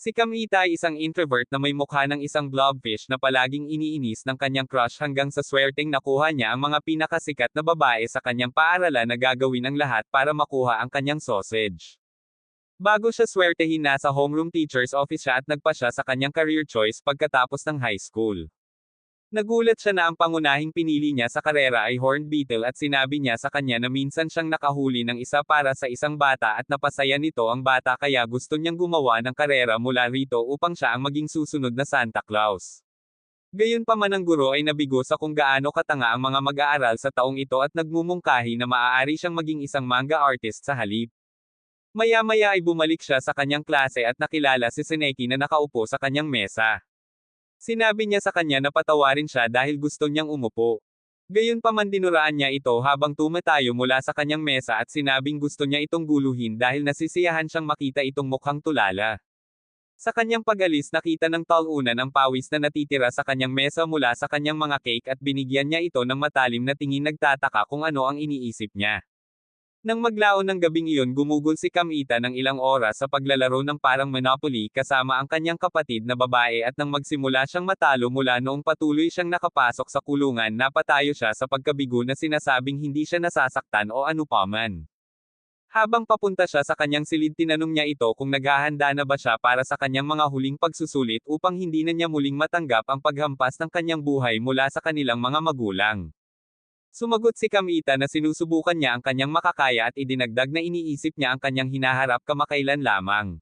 Si Kamita ay isang introvert na may mukha ng isang blobfish na palaging iniinis ng kanyang crush hanggang sa swerteng nakuha niya ang mga pinakasikat na babae sa kanyang paaralan na gagawin ang lahat para makuha ang kanyang sausage. Bago siya swertehin, nasa homeroom teacher's office siya at nagpa siya sa kanyang career choice pagkatapos ng high school. Nagulat siya na ang pangunahing pinili niya sa karera ay horned beetle at sinabi niya sa kanya na minsan siyang nakahuli ng isa para sa isang bata at napasaya nito ang bata kaya gusto niyang gumawa ng karera mula rito upang siya ang maging susunod na Santa Claus. Gayunpaman, ang guro ay nabigo sa kung gaano katanga ang mga mag-aaral sa taong ito at nagmumungkahi na maaari siyang maging isang manga artist sa halip. Maya-maya ay bumalik siya sa kanyang klase at nakilala si Seneki na nakaupo sa kanyang mesa. Sinabi niya sa kanya na patawarin siya dahil gusto niyang umupo. Gayunpaman, dinuraan niya ito habang tumatayo mula sa kanyang mesa at sinabing gusto niya itong guluhin dahil nasisiyahan siyang makita itong mukhang tulala. Sa kanyang pag-alis, nakita ng talunan ang pawis na natitira sa kanyang mesa mula sa kanyang mga cake at binigyan niya ito ng matalim na tingin, nagtataka kung ano ang iniisip niya. Nang maglaon ng gabing iyon, gumugol si Kamita ng ilang oras sa paglalaro ng parang Monopoly kasama ang kanyang kapatid na babae at nang magsimula siyang matalo mula noong patuloy siyang nakapasok sa kulungan, napatayo siya sa pagkabigo na sinasabing hindi siya nasasaktan o anupaman. Habang papunta siya sa kanyang silid, tinanong niya ito kung naghahanda na ba siya para sa kanyang mga huling pagsusulit upang hindi na niya muling matanggap ang paghampas ng kanyang buhay mula sa kanilang mga magulang. Sumagot si Kamita na sinusubukan niya ang kanyang makakaya at idinagdag na iniisip niya ang kanyang hinaharap kamakailan lamang.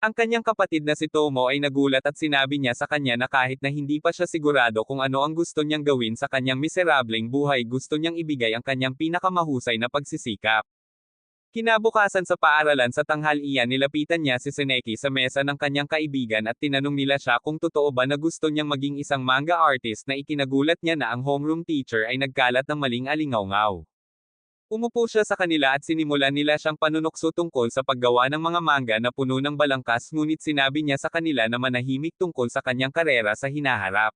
Ang kanyang kapatid na si Tomo ay nagulat at sinabi niya sa kanya na kahit na hindi pa siya sigurado kung ano ang gusto niyang gawin sa kanyang miserableng buhay, gusto niyang ibigay ang kanyang pinakamahusay na pagsisikap. Kinabukasan sa paaralan sa tanghalian, nilapitan niya si Seneki sa mesa ng kanyang kaibigan at tinanong nila siya kung totoo ba na gusto niyang maging isang manga artist na ikinagulat niya na ang homeroom teacher ay nagkalat ng maling alingawngaw. Umupo siya sa kanila at sinimulan nila siyang panunukso tungkol sa paggawa ng mga manga na puno ng balangkas, ngunit sinabi niya sa kanila na manahimik tungkol sa kanyang karera sa hinaharap.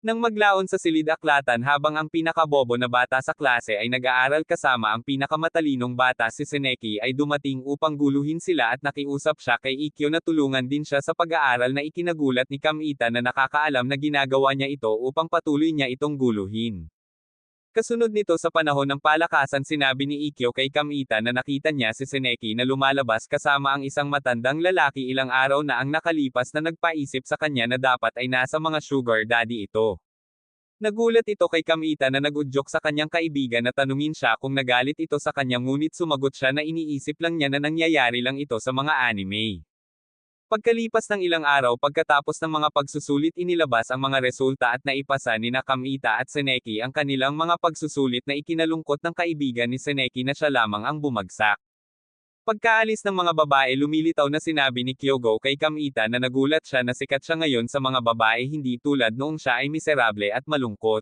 Nang maglaon sa silid-aklatan habang ang pinakabobo na bata sa klase ay nag-aaral kasama ang pinakamatalinong bata, si Seneki ay dumating upang guluhin sila at nakiusap siya kay Ikkyo na tulungan din siya sa pag-aaral na ikinagulat ni Kamita na nakakaalam na ginagawa niya ito upang patuloy niya itong guluhin. Kasunod nito, sa panahon ng palakasan, sinabi ni Ikkyo kay Kamita na nakita niya si Seneki na lumalabas kasama ang isang matandang lalaki ilang araw na ang nakalipas na nagpaisip sa kanya na dapat ay nasa mga sugar daddy ito. Nagulat ito kay Kamita na nagudyok sa kanyang kaibigan na tanungin siya kung nagalit ito sa kanya, ngunit sumagot siya na iniisip lang niya na nangyayari lang ito sa mga anime. Pagkalipas ng ilang araw pagkatapos ng mga pagsusulit, inilabas ang mga resulta at naipasa ni Kamita at Seneki ang kanilang mga pagsusulit na ikinalungkot ng kaibigan ni Seneki na siya lamang ang bumagsak. Pagkaalis ng mga babae, lumilitaw na sinabi ni Kyogo kay Kamita na nagulat siya na sikat siya ngayon sa mga babae, hindi tulad noong siya ay miserable at malungkot.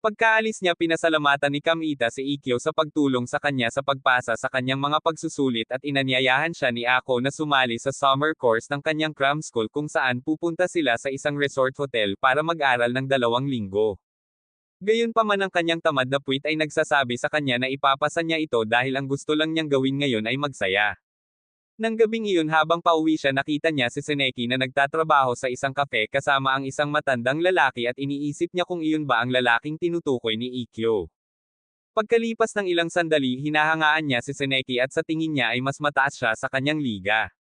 Pagkaalis niya, pinasalamatan ni Kamita si Ikkyo sa pagtulong sa kanya sa pagpasa sa kanyang mga pagsusulit at inanyayahan siya ni Ako na sumali sa summer course ng kanyang cram school kung saan pupunta sila sa isang resort hotel para mag-aral ng 2 linggo. Gayunpaman, ang kanyang tamad na puwit ay nagsasabi sa kanya na ipapasa niya ito dahil ang gusto lang niyang gawin ngayon ay magsaya. Nang gabing iyon, habang pauwi siya, nakita niya si Seneki na nagtatrabaho sa isang kafe kasama ang isang matandang lalaki at iniisip niya kung iyon ba ang lalaking tinutukoy ni Ikkyo. Pagkalipas ng ilang sandali, hinahangaan niya si Seneki at sa tingin niya ay mas mataas siya sa kanyang liga.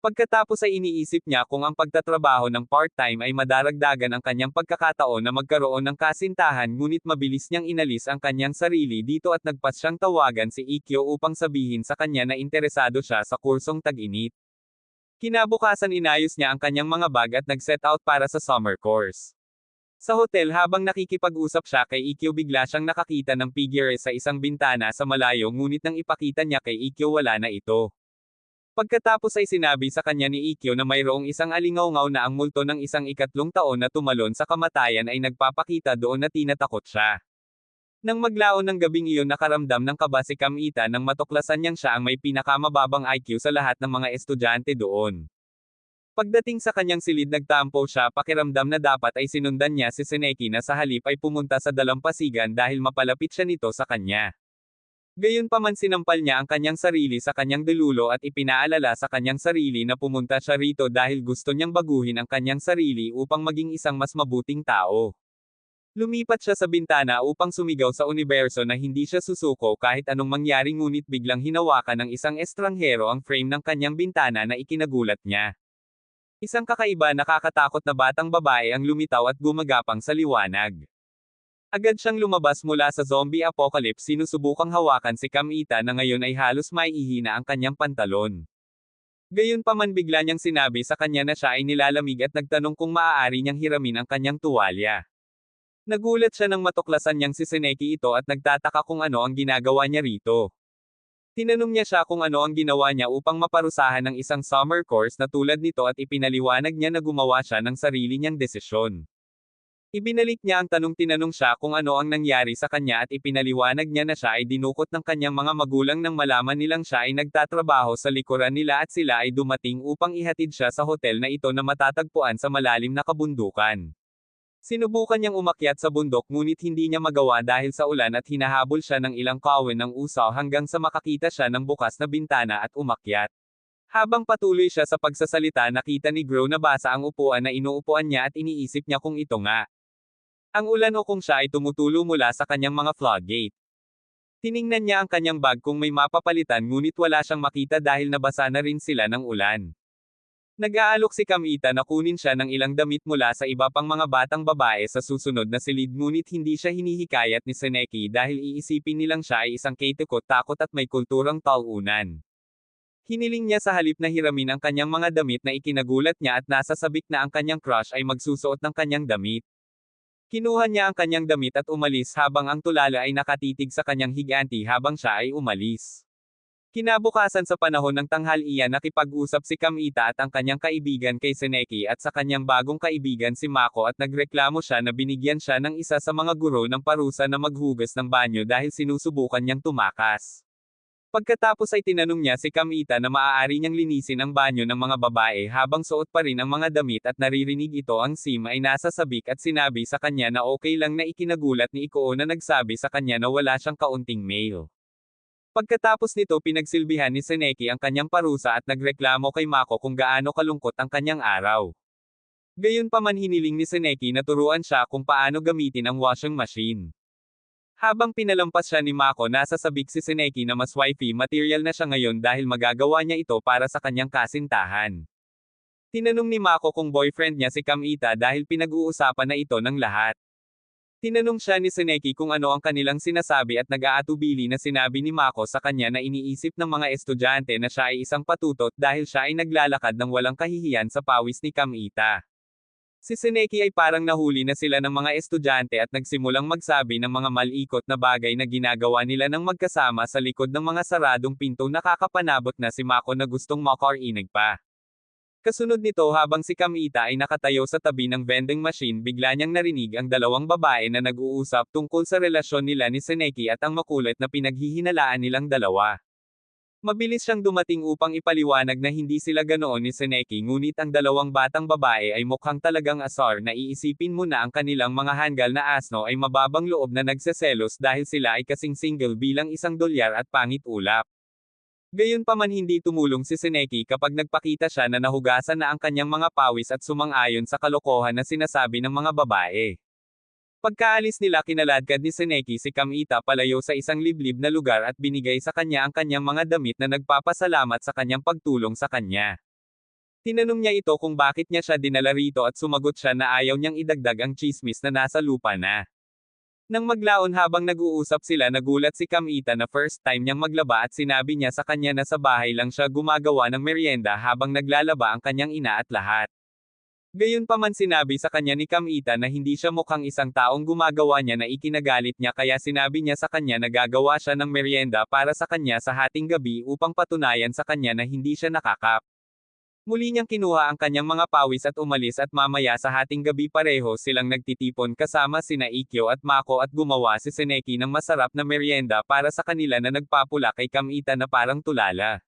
Pagkatapos ay iniisip niya kung ang pagtatrabaho ng part-time ay madaragdagan ang kanyang pagkakataon na magkaroon ng kasintahan, ngunit mabilis niyang inalis ang kanyang sarili dito at nagpas siyang tawagan si Ikkyo upang sabihin sa kanya na interesado siya sa kursong tag-init. Kinabukasan, inayos niya ang kanyang mga bag at nag-set out para sa summer course. Sa hotel, habang nakikipag-usap siya kay Ikkyo, bigla siyang nakakita ng figure sa isang bintana sa malayo, ngunit nang ipakita niya kay Ikkyo, wala na ito. Pagkatapos ay sinabi sa kanya ni Ikkyo na mayroong isang alingawngaw na ang multo ng isang 3 taon na tumalon sa kamatayan ay nagpapakita doon na tinatakot siya. Nang maglaon ng gabing iyon, nakaramdam ng kaba si Kamita nang matuklasan niyang siya ang may pinakamababang IQ sa lahat ng mga estudyante doon. Pagdating sa kanyang silid, nagtampo siya, pakiramdam na dapat ay sinundan niya si Seneki na sa halip ay pumunta sa dalampasigan dahil mapalapit siya nito sa kanya. Gayunpaman sinampal niya ang kanyang sarili sa kanyang delulo at ipinaalala sa kanyang sarili na pumunta siya rito dahil gusto niyang baguhin ang kanyang sarili upang maging isang mas mabuting tao. Lumipat siya sa bintana upang sumigaw sa universo na hindi siya susuko kahit anong mangyari ngunit biglang hinawakan ng isang estranghero ang frame ng kanyang bintana na ikinagulat niya. Isang kakaiba nakakatakot na batang babae ang lumitaw at gumagapang sa liwanag. Agad siyang lumabas mula sa zombie apocalypse sinusubukang hawakan si Kamita na ngayon ay halos maihina ang kanyang pantalon. Gayunpaman bigla niyang sinabi sa kanya na siya ay nilalamig at nagtanong kung maaari niyang hiramin ang kanyang tuwalya. Nagulat siya nang matuklasan niyang si Seneki ito at nagtataka kung ano ang ginagawa niya rito. Tinanong niya siya kung ano ang ginawa niya upang maparusahan ng isang summer course na tulad nito at ipinaliwanag niya na gumawa siya ng sarili niyang desisyon. Ibinalik niya ang tinanong siya kung ano ang nangyari sa kanya at ipinaliwanag niya na siya ay dinukot ng kanyang mga magulang nang malaman nilang siya ay nagtatrabaho sa likuran nila at sila ay dumating upang ihatid siya sa hotel na ito na matatagpuan sa malalim na kabundukan. Sinubukan niyang umakyat sa bundok ngunit hindi niya magawa dahil sa ulan at hinahabol siya ng ilang kawin ng usaw hanggang sa makakita siya ng bukas na bintana at umakyat. Habang patuloy siya sa pagsasalita nakita ni Gro na basa ang upuan na inuupuan niya at iniisip niya kung ito nga ang ulan o kung siya ay tumutulo mula sa kanyang mga floodgate. Tiningnan niya ang kanyang bag kung may mapapalitan ngunit wala siyang makita dahil nabasa na rin sila ng ulan. Nag-aalok si Kamita na kunin siya ng ilang damit mula sa iba pang mga batang babae sa susunod na silid ngunit hindi siya hinihikayat ni Seneki dahil iisipin nilang siya ay isang takot at may kulturang talunan. Hiniling niya sa halip na hiramin ang kanyang mga damit na ikinagulat niya at nasa sabik na ang kanyang crush ay magsusuot ng kanyang damit. Kinuha niya ang kanyang damit at umalis habang ang tulala ay nakatitig sa kanyang higanti habang siya ay umalis. Kinabukasan sa panahon ng tanghalian nakipag-usap si Kamita at ang kanyang kaibigan kay Seneki at sa kanyang bagong kaibigan si Mako at nagreklamo siya na binigyan siya ng isa sa mga guro ng parusa na maghugas ng banyo dahil sinusubukan niyang tumakas. Pagkatapos ay tinanong niya si Kamita na maaari niyang linisin ang banyo ng mga babae habang suot pa rin ang mga damit at naririnig ito ang Sim ay nasa sabik at sinabi sa kanya na okay lang na ikinagulat ni Ikoo na nagsabi sa kanya na wala siyang kaunting mail. Pagkatapos nito pinagsilbihan ni Seneki ang kanyang parusa at nagreklamo kay Mako kung gaano kalungkot ang kanyang araw. Gayunpaman hiniling ni Seneki na turuan siya kung paano gamitin ang washing machine. Habang pinalampas siya ni Mako nasa sabik si Seneki na mas wifey material na siya ngayon dahil magagawa niya ito para sa kanyang kasintahan. Tinanong ni Mako kung boyfriend niya si Kamita dahil pinag-uusapan na ito ng lahat. Tinanong siya ni Seneki kung ano ang kanilang sinasabi at nag-aatubili na sinabi ni Mako sa kanya na iniisip ng mga estudyante na siya ay isang patutot dahil siya ay naglalakad ng walang kahihiyan sa pawis ni Kamita. Si Seneki ay parang nahuli na sila ng mga estudyante at nagsimulang magsabi ng mga malikot na bagay na ginagawa nila ng magkasama sa likod ng mga saradong pinto nakakapanabot na si Mako na gustong makarinig pa. Kasunod nito habang si Kamita ay nakatayo sa tabi ng vending machine bigla niyang narinig ang dalawang babae na nag-uusap tungkol sa relasyon nila ni Seneki at ang makulit na pinaghihinalaan nilang dalawa. Mabilis siyang dumating upang ipaliwanag na hindi sila ganoon ni Seneki ngunit ang dalawang batang babae ay mukhang talagang asar na iisipin mo na ang kanilang mga hanggal na asno ay mababang loob na nagseselos dahil sila ay kasing single bilang isang dolyar at pangit ulap. Gayunpaman hindi tumulong si Seneki kapag nagpakita siya na nahugasan na ang kanyang mga pawis at sumang-ayon sa kalokohan na sinasabi ng mga babae. Pagkaalis nila kinaladkad ni Seneki si Kamita palayo sa isang liblib na lugar at binigay sa kanya ang kanyang mga damit na nagpapasalamat sa kanyang pagtulong sa kanya. Tinanong niya ito kung bakit niya siya dinala rito at sumagot siya na ayaw niyang idagdag ang chismis na nasa lupa na. Nang maglaon habang nag-uusap sila nagulat si Kamita na first time niyang maglaba at sinabi niya sa kanya na sa bahay lang siya gumagawa ng merienda habang naglalaba ang kanyang ina at lahat. Gayunpaman sinabi sa kanya ni Kamita na hindi siya mukhang isang taong gumagawa niya na ikinagalit niya kaya sinabi niya sa kanya na gagawa siya ng merienda para sa kanya sa hating gabi upang patunayan sa kanya na hindi siya nakakap. Muli niyang kinuha ang kanyang mga pawis at umalis at mamaya sa hating gabi pareho silang nagtitipon kasama sina Ikkyo at Mako at gumawa si Seneki ng masarap na merienda para sa kanila na nagpapula kay Kamita na parang tulala.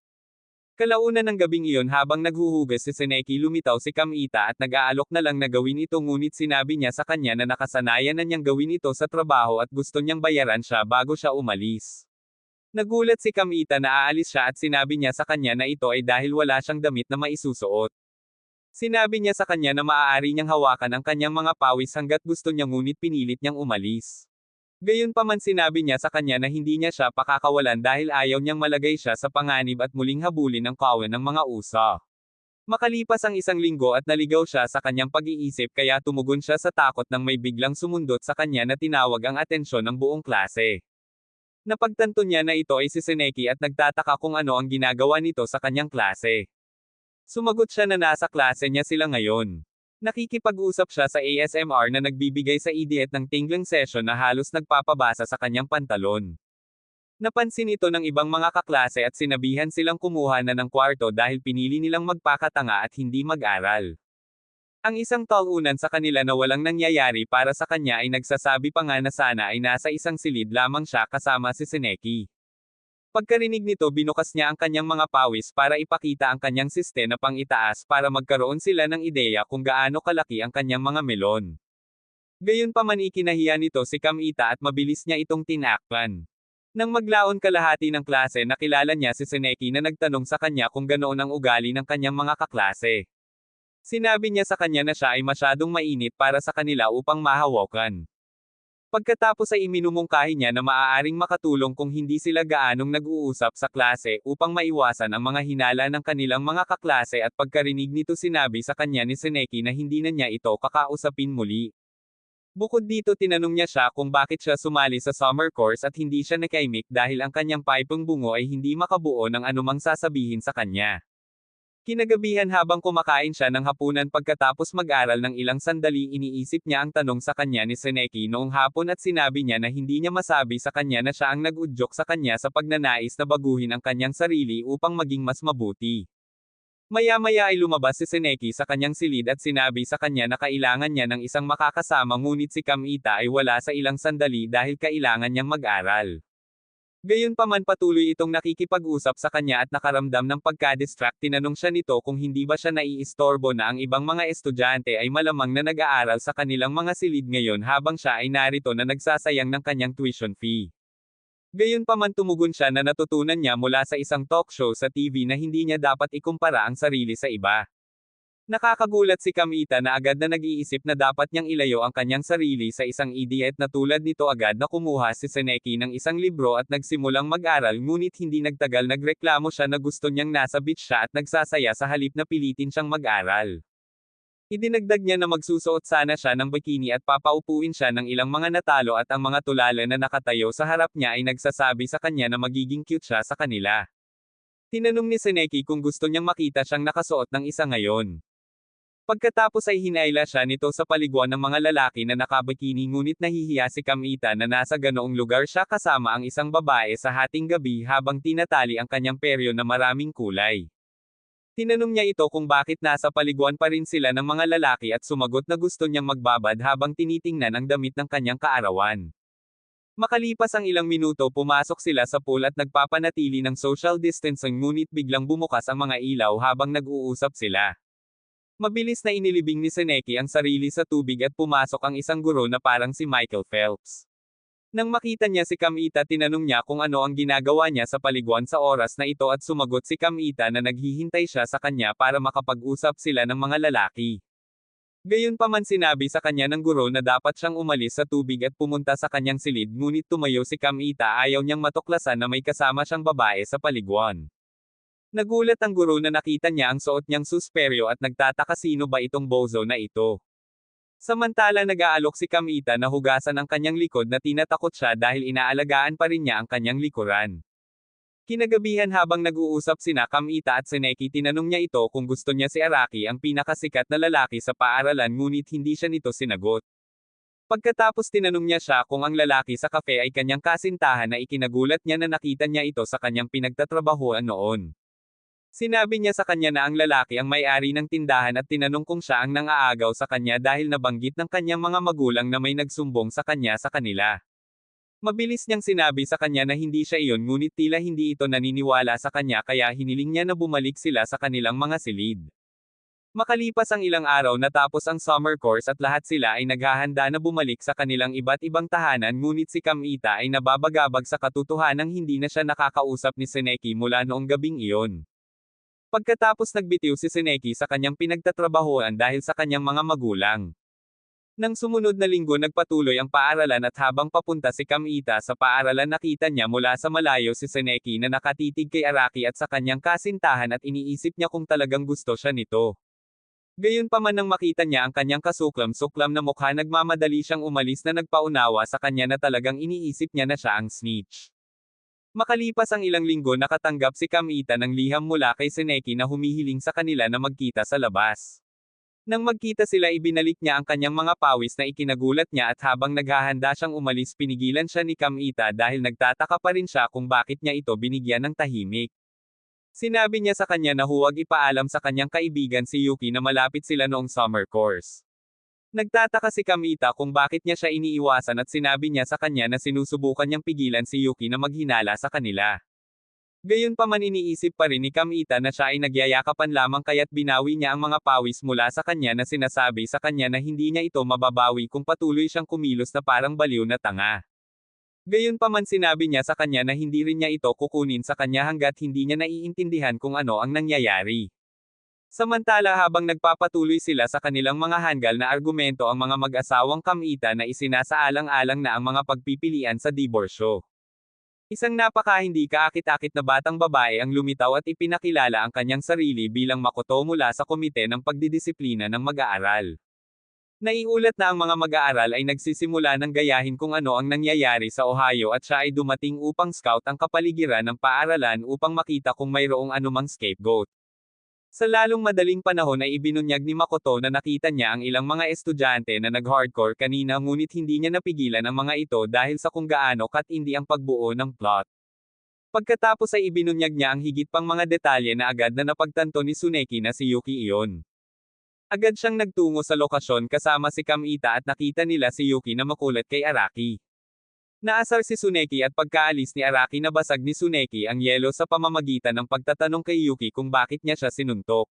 Kalaunan ng gabing iyon habang naghuhugas si Seneki lumitaw si Kamita at nag-aalok na lang na gawin ito ngunit sinabi niya sa kanya na nakasanayan na niyang gawin ito sa trabaho at gusto niyang bayaran siya bago siya umalis. Nagulat si Kamita na aalis siya at sinabi niya sa kanya na ito ay dahil wala siyang damit na maisusuot. Sinabi niya sa kanya na maaari niyang hawakan ang kanyang mga pawis hanggat gusto niya ngunit pinilit niyang umalis. Gayunpaman sinabi niya sa kanya na hindi niya siya pakakawalan dahil ayaw niyang malagay siya sa panganib at muling habulin ang kawan ng mga usa. Makalipas ang isang linggo at naligaw siya sa kanyang pag-iisip kaya tumugon siya sa takot nang may biglang sumundot sa kanya na tinawag ang atensyon ng buong klase. Napagtanto niya na ito ay si Seneki at nagtataka kung ano ang ginagawa nito sa kanyang klase. Sumagot siya na nasa klase niya sila ngayon. Nakikipag-usap siya sa ASMR na nagbibigay sa idiot ng tingling session na halos nagpapabasa sa kanyang pantalon. Napansin ito ng ibang mga kaklase at sinabihan silang kumuha na ng kwarto dahil pinili nilang magpakatanga at hindi mag-aral. Ang isang taunan sa kanila na walang nangyayari para sa kanya ay nagsasabi pa nga na sana ay nasa isang silid lamang siya kasama si Seneki. Pagkarinig nito binukas niya ang kanyang mga pawis para ipakita ang kanyang siste na pang-itaas para magkaroon sila ng ideya kung gaano kalaki ang kanyang mga melon. Gayunpaman ikinahiya nito si Kamita at mabilis niya itong tinakpan. Nang maglaon kalahati ng klase nakilala niya si Seneki na nagtanong sa kanya kung ganoon ang ugali ng kanyang mga kaklase. Sinabi niya sa kanya na siya ay masyadong mainit para sa kanila upang mahawakan. Pagkatapos ay iminumungkahi niya na maaaring makatulong kung hindi sila gaanong nag-uusap sa klase upang maiwasan ang mga hinala ng kanilang mga kaklase at pagkarinig nito sinabi sa kanya ni Seneki na hindi na niya ito kakausapin muli. Bukod dito tinanong niya siya kung bakit siya sumali sa summer course at hindi siya nakaimik dahil ang kanyang paipong bungo ay hindi makabuo ng anumang sasabihin sa kanya. Kinagabihan habang kumakain siya ng hapunan pagkatapos mag-aral ng ilang sandali iniisip niya ang tanong sa kanya ni Seneki noong hapon at sinabi niya na hindi niya masabi sa kanya na siya ang nag-udyok sa kanya sa pagnanais na baguhin ang kanyang sarili upang maging mas mabuti. Maya-maya ay lumabas si Seneki sa kanyang silid at sinabi sa kanya na kailangan niya ng isang makakasama ngunit si Kamita ay wala sa ilang sandali dahil kailangan niyang mag-aral. Gayunpaman patuloy itong nakikipag-usap sa kanya at nakaramdam ng pagka-distract tinanong siya nito kung hindi ba siya naiistorbo na ang ibang mga estudyante ay malamang na nag-aaral sa kanilang mga silid ngayon habang siya ay narito na nagsasayang ng kanyang tuition fee. Gayunpaman tumugon siya na natutunan niya mula sa isang talk show sa TV na hindi niya dapat ikumpara ang sarili sa iba. Nakakagulat si Kamita na agad na nag-iisip na dapat niyang ilayo ang kanyang sarili sa isang idiot na tulad nito agad na kumuha si Seneki ng isang libro at nagsimulang mag-aral ngunit hindi nagtagal nagreklamo siya na gusto niyang nasa beach siya at nagsasaya sa halip na pilitin siyang mag-aral. Idinagdag niya na magsusuot sana siya ng bikini at papaupuin siya ng ilang mga natalo at ang mga tulala na nakatayo sa harap niya ay nagsasabi sa kanya na magiging cute siya sa kanila. Tinanong ni Seneki kung gusto niyang makita siyang nakasuot ng isa ngayon. Pagkatapos ay hinayla siya nito sa paliguan ng mga lalaki na nakabikini ngunit nahihiya si Kamita na nasa ganoong lugar siya kasama ang isang babae sa hating gabi habang tinatali ang kanyang peryo na maraming kulay. Tinanong niya ito kung bakit nasa paliguan pa rin sila ng mga lalaki at sumagot na gusto niyang magbabad habang tinitingnan ang damit ng kanyang kaarawan. Makalipas ang ilang minuto pumasok sila sa pool at nagpapanatili ng social distancing ngunit biglang bumukas ang mga ilaw habang nag-uusap sila. Mabilis na inilibing ni Seneki ang sarili sa tubig at pumasok ang isang guro na parang si Michael Phelps. Nang makita niya si Kamita tinanong niya kung ano ang ginagawa niya sa paliguan sa oras na ito at sumagot si Kamita na naghihintay siya sa kanya para makapag-usap sila ng mga lalaki. Gayunpaman sinabi sa kanya ng guro na dapat siyang umalis sa tubig at pumunta sa kanyang silid ngunit tumayo si Kamita ayaw niyang matuklasan na may kasama siyang babae sa paliguan. Nagulat ang guro na nakita niya ang suot niyang susperyo at nagtataka sino ba itong bozo na ito. Samantala nag-aalok si Kamita na hugasan ang kanyang likod na tinatakot siya dahil inaalagaan pa rin niya ang kanyang likuran. Kinagabihan habang nag-uusap sina Kamita at Seneki tinanong niya ito kung gusto niya si Araki ang pinakasikat na lalaki sa paaralan ngunit hindi siya nito sinagot. Pagkatapos tinanong niya siya kung ang lalaki sa kafe ay kanyang kasintahan na ikinagulat niya na nakita niya ito sa kanyang pinagtatrabahuan noon. Sinabi niya sa kanya na ang lalaki ang may-ari ng tindahan at tinanong kung siya ang nang-aagaw sa kanya dahil nabanggit ng kanyang mga magulang na may nagsumbong sa kanya sa kanila. Mabilis niyang sinabi sa kanya na hindi siya iyon ngunit tila hindi ito naniniwala sa kanya kaya hiniling niya na bumalik sila sa kanilang mga silid. Makalipas ang ilang araw natapos ang summer course at lahat sila ay naghahanda na bumalik sa kanilang iba't ibang tahanan, ngunit si Kamita ay nababagabag sa katotohanang hindi na siya nakakausap ni Seneki mula noong gabing iyon. Pagkatapos nagbitiw si Seneki sa kanyang pinagtatrabahoan dahil sa kanyang mga magulang. Nang sumunod na linggo nagpatuloy ang paaralan at habang papunta si Kamita sa paaralan nakita niya mula sa malayo si Seneki na nakatitig kay Araki at sa kanyang kasintahan at iniisip niya kung talagang gusto siya nito. Gayunpaman nang makita niya ang kanyang kasuklam-suklam na mukha nagmamadali siyang umalis na nagpaunawa sa kanya na talagang iniisip niya na siya ang snitch. Makalipas ang ilang linggo nakatanggap si Kamita ng liham mula kay Seneki na humihiling sa kanila na magkita sa labas. Nang magkita sila ibinalik niya ang kanyang mga pawis na ikinagulat niya at habang naghahanda siyang umalis pinigilan siya ni Kamita dahil nagtataka pa rin siya kung bakit niya ito binigyan ng tahimik. Sinabi niya sa kanya na huwag ipaalam sa kanyang kaibigan si Yuki na malapit sila noong summer course. Nagtataka si Kamita kung bakit niya siya iniiwasan at sinabi niya sa kanya na sinusubukan niyang pigilan si Yuki na maghinala sa kanila. Gayunpaman iniisip pa rin ni Kamita na siya ay nagyayakapan lamang kaya't binawi niya ang mga pawis mula sa kanya na sinasabi sa kanya na hindi niya ito mababawi kung patuloy siyang kumilos na parang baliw na tanga. Gayunpaman sinabi niya sa kanya na hindi rin niya ito kukunin sa kanya hanggat hindi niya naiintindihan kung ano ang nangyayari. Samantala habang nagpapatuloy sila sa kanilang mga hanggal na argumento ang mga mag-asawang Kamita na isinasaalang-alang na ang mga pagpipilian sa diborsyo. Isang hindi kaakit-akit na batang babae ang lumitaw at ipinakilala ang kanyang sarili bilang Makoto mula sa komite ng pagdidisiplina ng mag-aaral. Naiulat na ang mga mag-aaral ay nagsisimula ng gayahin kung ano ang nangyayari sa Ohio at siya ay dumating upang scout ang kapaligiran ng paaralan upang makita kung mayroong anumang scapegoat. Sa lalong madaling panahon ay ibinunyag ni Makoto na nakita niya ang ilang mga estudyante na nag-hardcore kanina ngunit hindi niya napigilan ang mga ito dahil sa kung gaano katindi ang pagbuo ng plot. Pagkatapos ay ibinunyag niya ang higit pang mga detalye na agad na napagtanto ni Tsuneki na si Yuki iyon. Agad siyang nagtungo sa lokasyon kasama si Kamita at nakita nila si Yuki na makulit kay Araki. Naasar si Tsuneki at pagkaalis ni Araki nabasag ni Tsuneki ang yelo sa pamamagitan ng pagtatanong kay Yuki kung bakit niya siya sinuntok.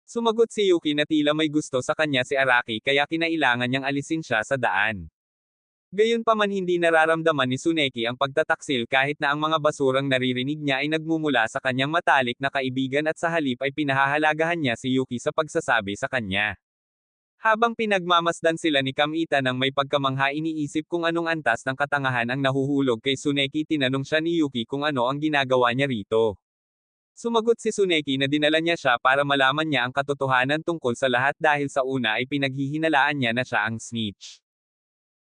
Sumagot si Yuki na tila may gusto sa kanya si Araki kaya kinailangan niyang alisin siya sa daan. Gayunpaman hindi nararamdaman ni Tsuneki ang pagtataksil kahit na ang mga basurang naririnig niya ay nagmumula sa kanyang matalik na kaibigan at sa halip ay pinahahalagahan niya si Yuki sa pagsasabi sa kanya. Habang pinagmamasdan sila ni Kamita nang may pagkamangha iniisip kung anong antas ng katangahan ang nahuhulog kay Tsuneki tinanong siya ni Yuki kung ano ang ginagawa niya rito. Sumagot si Tsuneki na dinala niya siya para malaman niya ang katotohanan tungkol sa lahat dahil sa una ay pinaghihinalaan niya na siya ang snitch.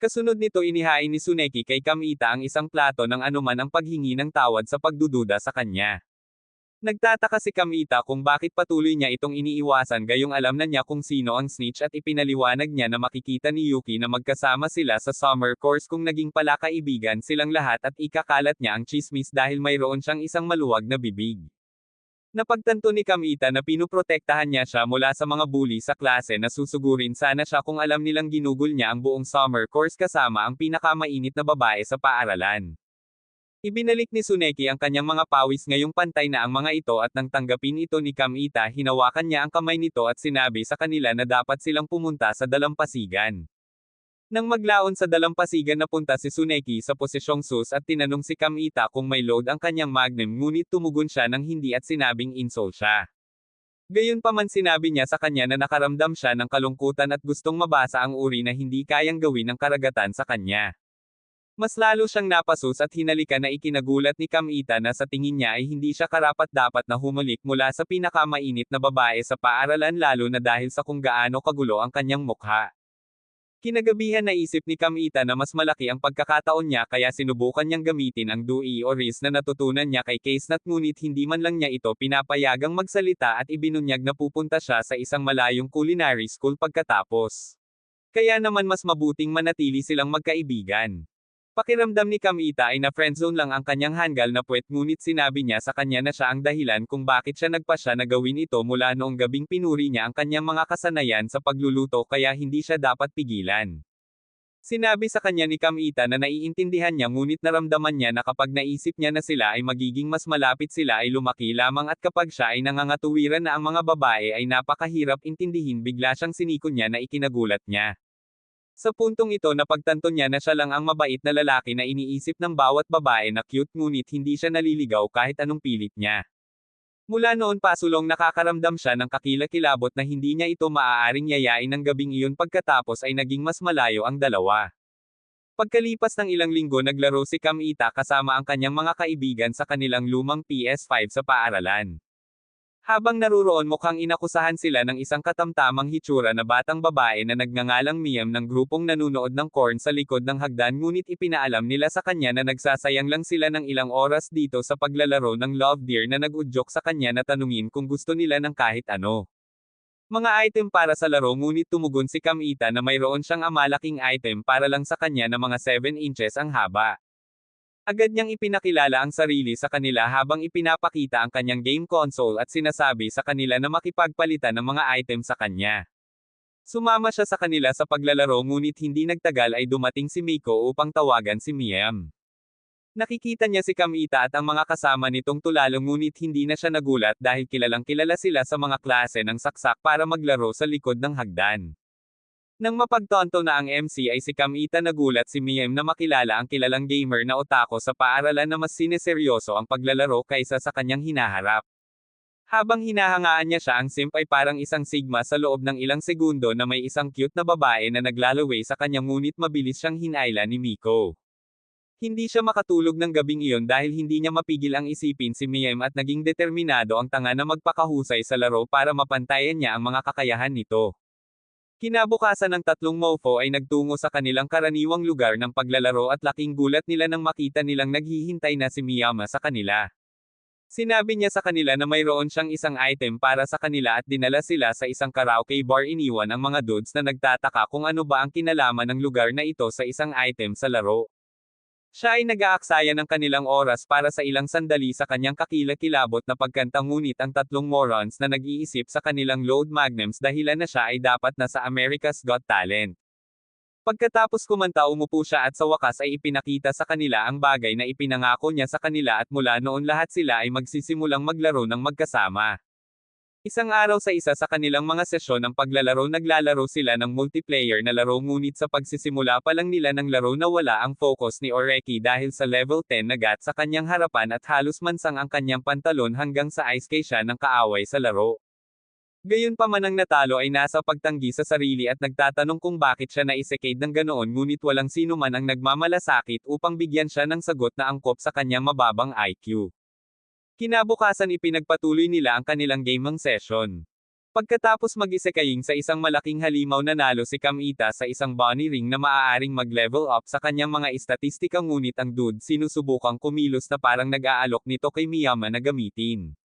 Kasunod nito inihain ni Tsuneki kay Kamita ang isang plato ng anuman ang paghingi ng tawad sa pagdududa sa kanya. Nagtataka si Kamita kung bakit patuloy niya itong iniiwasan gayong alam na niya kung sino ang snitch at ipinaliwanag niya na makikita ni Yuki na magkasama sila sa summer course kung naging pala kaibigan silang lahat at ikakalat niya ang chismis dahil mayroon siyang isang maluwag na bibig. Napagtanto ni Kamita na pinuprotektahan niya siya mula sa mga bully sa klase na susugurin sana siya kung alam nilang ginugol niya ang buong summer course kasama ang pinakamainit na babae sa paaralan. Ibinalik ni Tsuneki ang kanyang mga pawis ngayong pantay na ang mga ito at nang tanggapin ito ni Kamita hinawakan niya ang kamay nito at sinabi sa kanila na dapat silang pumunta sa dalampasigan. Nang maglaon sa dalampasigan napunta si Tsuneki sa posisyong sus at tinanong si Kamita kung may load ang kanyang magnum ngunit tumugon siya ng hindi at sinabing insult siya. Gayunpaman sinabi niya sa kanya na nakaramdam siya ng kalungkutan at gustong mabasa ang uri na hindi kayang gawin ng karagatan sa kanya. Mas lalo siyang napasus at hinalikan na ikinagulat ni Kamita na sa tingin niya ay hindi siya karapat-dapat na humalik mula sa pinakamainit na babae sa paaralan lalo na dahil sa kung gaano kagulo ang kanyang mukha. Kinagabihan naisip ni Kamita na mas malaki ang pagkakataon niya kaya sinubukan niyang gamitin ang dui o riz na natutunan niya kay Casenat ngunit hindi man lang niya ito pinapayagang magsalita at ibinunyag na pupunta siya sa isang malayong culinary school pagkatapos. Kaya naman mas mabuting manatili silang magkaibigan. Pakiramdam ni Kamita ay na-friendzone lang ang kanyang hanggal na puwet ngunit sinabi niya sa kanya na siya ang dahilan kung bakit siya nagpasya na gawin ito mula noong gabing pinuri niya ang kanyang mga kasanayan sa pagluluto kaya hindi siya dapat pigilan. Sinabi sa kanya ni Kamita na naiintindihan niya ngunit naramdaman niya na kapag naisip niya na sila ay magiging mas malapit sila ay lumaki lamang at kapag siya ay nangangatuwiran na ang mga babae ay napakahirap intindihin bigla siyang siniko niya na ikinagulat niya. Sa puntong ito napagtanto niya na siya lang ang mabait na lalaki na iniisip ng bawat babae na cute ngunit hindi siya naliligaw kahit anong pilit niya. Mula noon pasulong nakakaramdam siya ng kakilakilabot na hindi niya ito maaaring yayain ng gabing iyon pagkatapos ay naging mas malayo ang dalawa. Pagkalipas ng ilang linggo naglaro si Kamita kasama ang kanyang mga kaibigan sa kanilang lumang PS5 sa paaralan. Habang naruroon mukhang inakusahan sila ng isang katamtamang hitsura na batang babae na nagngangalang Miam ng grupong nanunood ng corn sa likod ng hagdan ngunit ipinaalam nila sa kanya na nagsasayang lang sila ng ilang oras dito sa paglalaro ng Love Deer na nag-udyok sa kanya na tanungin kung gusto nila ng kahit ano. Mga item para sa laro ngunit tumugon si Kamita na mayroon siyang amalaking item para lang sa kanya na mga 7 inches ang haba. Agad niyang ipinakilala ang sarili sa kanila habang ipinapakita ang kanyang game console at sinasabi sa kanila na makipagpalitan ng mga item sa kanya. Sumama siya sa kanila sa paglalaro ngunit hindi nagtagal ay dumating si Miko upang tawagan si Miam. Nakikita niya si Kamita at ang mga kasama nitong tulalo ngunit hindi na siya nagulat dahil kilalang kilala sila sa mga klase ng saksak para maglaro sa likod ng hagdan. Nang mapagtanto na ang MC ay si Kamita nagulat si Miam na makilala ang kilalang gamer na otako sa paaralan na mas sineseryoso ang paglalaro kaysa sa kanyang hinaharap. Habang hinahangaan niya siya ang simp ay parang isang sigma sa loob ng ilang segundo na may isang cute na babae na naglalaway sa kanya ngunit mabilis siyang hinayla ni Miko. Hindi siya makatulog ng gabing iyon dahil hindi niya mapigil ang isipin si Miam at naging determinado ang tanga na magpakahusay sa laro para mapantayan niya ang mga kakayahan nito. Kinabukasan ng tatlong mofo ay nagtungo sa kanilang karaniwang lugar ng paglalaro at laking gulat nila nang makita nilang naghihintay na si Miyama sa kanila. Sinabi niya sa kanila na mayroon siyang isang item para sa kanila at dinala sila sa isang karaoke bar iniwan ang mga dudes na nagtataka kung ano ba ang kinalaman ng lugar na ito sa isang item sa laro. Siya ay nag-aaksaya ng kanilang oras para sa ilang sandali sa kanyang kakilakilabot na pagkanta ngunit ang tatlong morons na nag-iisip sa kanilang load magnums dahilan na siya ay dapat na sa America's Got Talent. Pagkatapos kumanta umupo siya at sa wakas ay ipinakita sa kanila ang bagay na ipinangako niya sa kanila at mula noon lahat sila ay magsisimulang maglaro ng magkasama. Isang araw sa isa sa kanilang mga sesyon ng paglalaro naglalaro sila ng multiplayer na laro ngunit sa pagsisimula pa lang nila ng laro nawala ang focus ni Oreki dahil sa level 10 na gat sa kanyang harapan at halos mansang ang kanyang pantalon hanggang sa ice cage siya ng kaaway sa laro. Gayunpaman ang natalo ay nasa pagtanggi sa sarili at nagtatanong kung bakit siya naisekade ng ganoon ngunit walang sino man ang nagmamalasakit upang bigyan siya ng sagot na angkop sa kanyang mababang IQ. Kinabukasan ipinagpatuloy nila ang kanilang gaming session. Pagkatapos mag-isekaying sa isang malaking halimaw nanalo si Kamita sa isang bunny ring na maaaring mag-level up sa kanyang mga istatistika ngunit ang dude sinusubukang kumilos na parang nag-aalok nito kay Miyama na gamitin.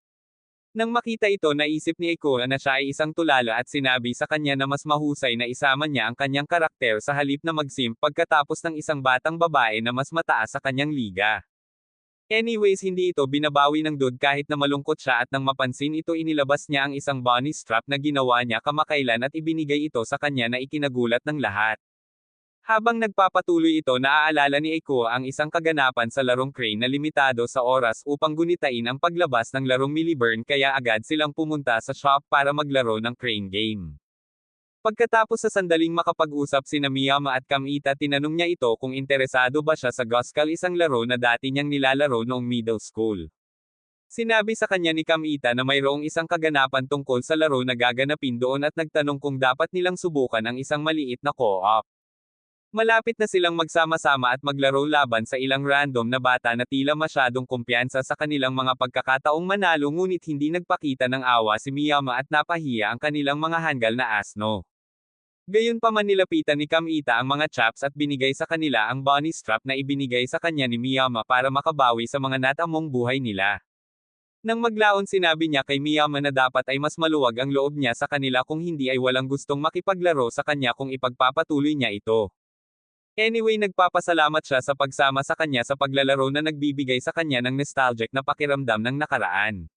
Nang makita ito naisip ni Eko na siya ay isang tulala at sinabi sa kanya na mas mahusay na isama niya ang kanyang karakter sa halip na mag-simp pagkatapos ng isang batang babae na mas mataas sa kanyang liga. Anyways hindi ito binabawi ng dude kahit na malungkot siya at nang mapansin ito inilabas niya ang isang bunny strap na ginawa niya kamakailan at ibinigay ito sa kanya na ikinagulat ng lahat. Habang nagpapatuloy ito naaalala ni Eko ang isang kaganapan sa larong crane na limitado sa oras upang gunitain ang paglabas ng larong Milliburn kaya agad silang pumunta sa shop para maglaro ng crane game. Pagkatapos sa sandaling makapag-usap sina Miyama at Kamita tinanong niya ito kung interesado ba siya sa Goskal isang laro na dati niyang nilalaro noong middle school. Sinabi sa kanya ni Kamita na mayroong isang kaganapan tungkol sa laro na gaganapin doon at nagtanong kung dapat nilang subukan ang isang maliit na co-op. Malapit na silang magsama-sama at maglaro laban sa ilang random na bata na tila masyadong kumpiyansa sa kanilang mga pagkakataong manalo ngunit hindi nagpakita ng awa si Miyama at napahiya ang kanilang mga hanggal na asno. Gayunpaman nilapitan ni Kamita ang mga chaps at binigay sa kanila ang bunny strap na ibinigay sa kanya ni Miyama para makabawi sa mga natamong buhay nila. Nang maglaon sinabi niya kay Miyama na dapat ay mas maluwag ang loob niya sa kanila kung hindi ay walang gustong makipaglaro sa kanya kung ipagpapatuloy niya ito. Anyway nagpapasalamat siya sa pagsama sa kanya sa paglalaro na nagbibigay sa kanya ng nostalgic na pakiramdam ng nakaraan.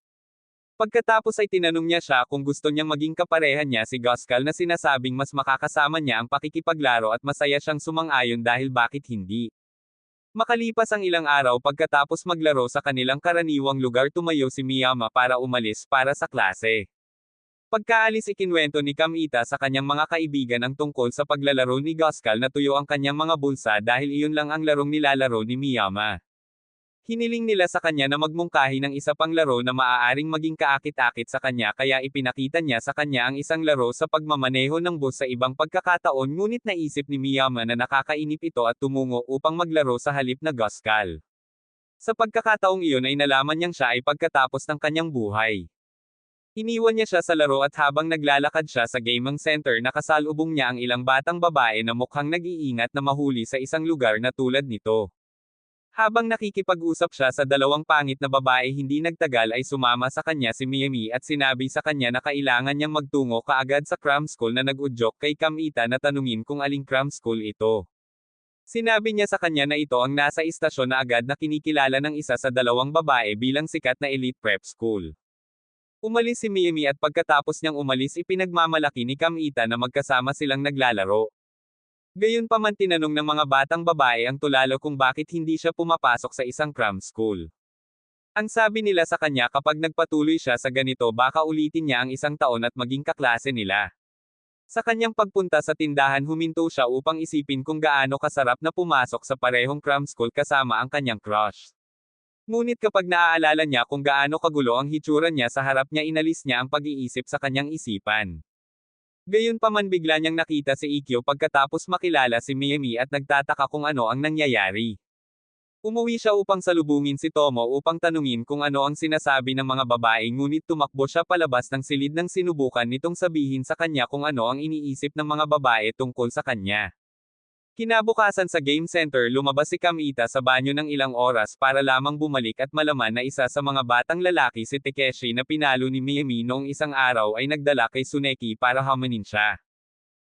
Pagkatapos ay tinanong niya siya kung gusto niyang maging kaparehan niya si Guscal na sinasabing mas makakasama niya ang pakikipaglaro at masaya siyang sumang-ayon dahil bakit hindi. Makalipas ang ilang araw pagkatapos maglaro sa kanilang karaniwang lugar tumayo si Miyama para umalis para sa klase. Pagkaalis ikinwento ni Kamita sa kanyang mga kaibigan ang tungkol sa paglalaro ni Guscal na tuyo ang kanyang mga bulsa dahil iyon lang ang larong nilalaro ni Miyama. Hiniling nila sa kanya na magmungkahi ng isa pang laro na maaaring maging kaakit-akit sa kanya kaya ipinakita niya sa kanya ang isang laro sa pagmamaneho ng bus sa ibang pagkakataon ngunit naisip ni Miyama na nakakainip ito at tumungo upang maglaro sa halip na Guscal. Sa pagkakataong iyon ay nalaman niyang siya ay pagkatapos ng kanyang buhay. Iniwan niya siya sa laro at habang naglalakad siya sa gaming center nakasalubong niya ang ilang batang babae na mukhang nag-iingat na mahuli sa isang lugar na tulad nito. Habang nakikipag-usap siya sa dalawang pangit na babae hindi nagtagal ay sumama sa kanya si Miyami at sinabi sa kanya na kailangan niyang magtungo kaagad sa cram school na nag-udyok kay Kamita na tanungin kung aling cram school ito. Sinabi niya sa kanya na ito ang nasa istasyon na agad na kinikilala ng isa sa dalawang babae bilang sikat na elite prep school. Umalis si Miyami at pagkatapos niyang umalis ipinagmamalaki ni Kamita na magkasama silang naglalaro. Gayunpaman tinanong ng mga batang babae ang tulalo kung bakit hindi siya pumapasok sa isang cram school. Ang sabi nila sa kanya kapag nagpatuloy siya sa ganito baka ulitin niya ang isang taon at maging kaklase nila. Sa kanyang pagpunta sa tindahan huminto siya upang isipin kung gaano kasarap na pumasok sa parehong cram school kasama ang kanyang crush. Ngunit kapag naaalala niya kung gaano kagulo ang hitsura niya sa harap niya inalis niya ang pag-iisip sa kanyang isipan. Gayunpaman bigla niyang nakita si Ikkyo pagkatapos makilala si Miyami at nagtataka kung ano ang nangyayari. Umuwi siya upang salubungin si Tomo upang tanungin kung ano ang sinasabi ng mga babae ngunit tumakbo siya palabas ng silid nang sinubukan nitong sabihin sa kanya kung ano ang iniisip ng mga babae tungkol sa kanya. Kinabukasan sa game center lumabas si Kamita sa banyo ng ilang oras para lamang bumalik at malaman na isa sa mga batang lalaki si Takeshi na pinalo ni Miyami noong isang araw ay nagdala kay Tsuneki para hamanin siya.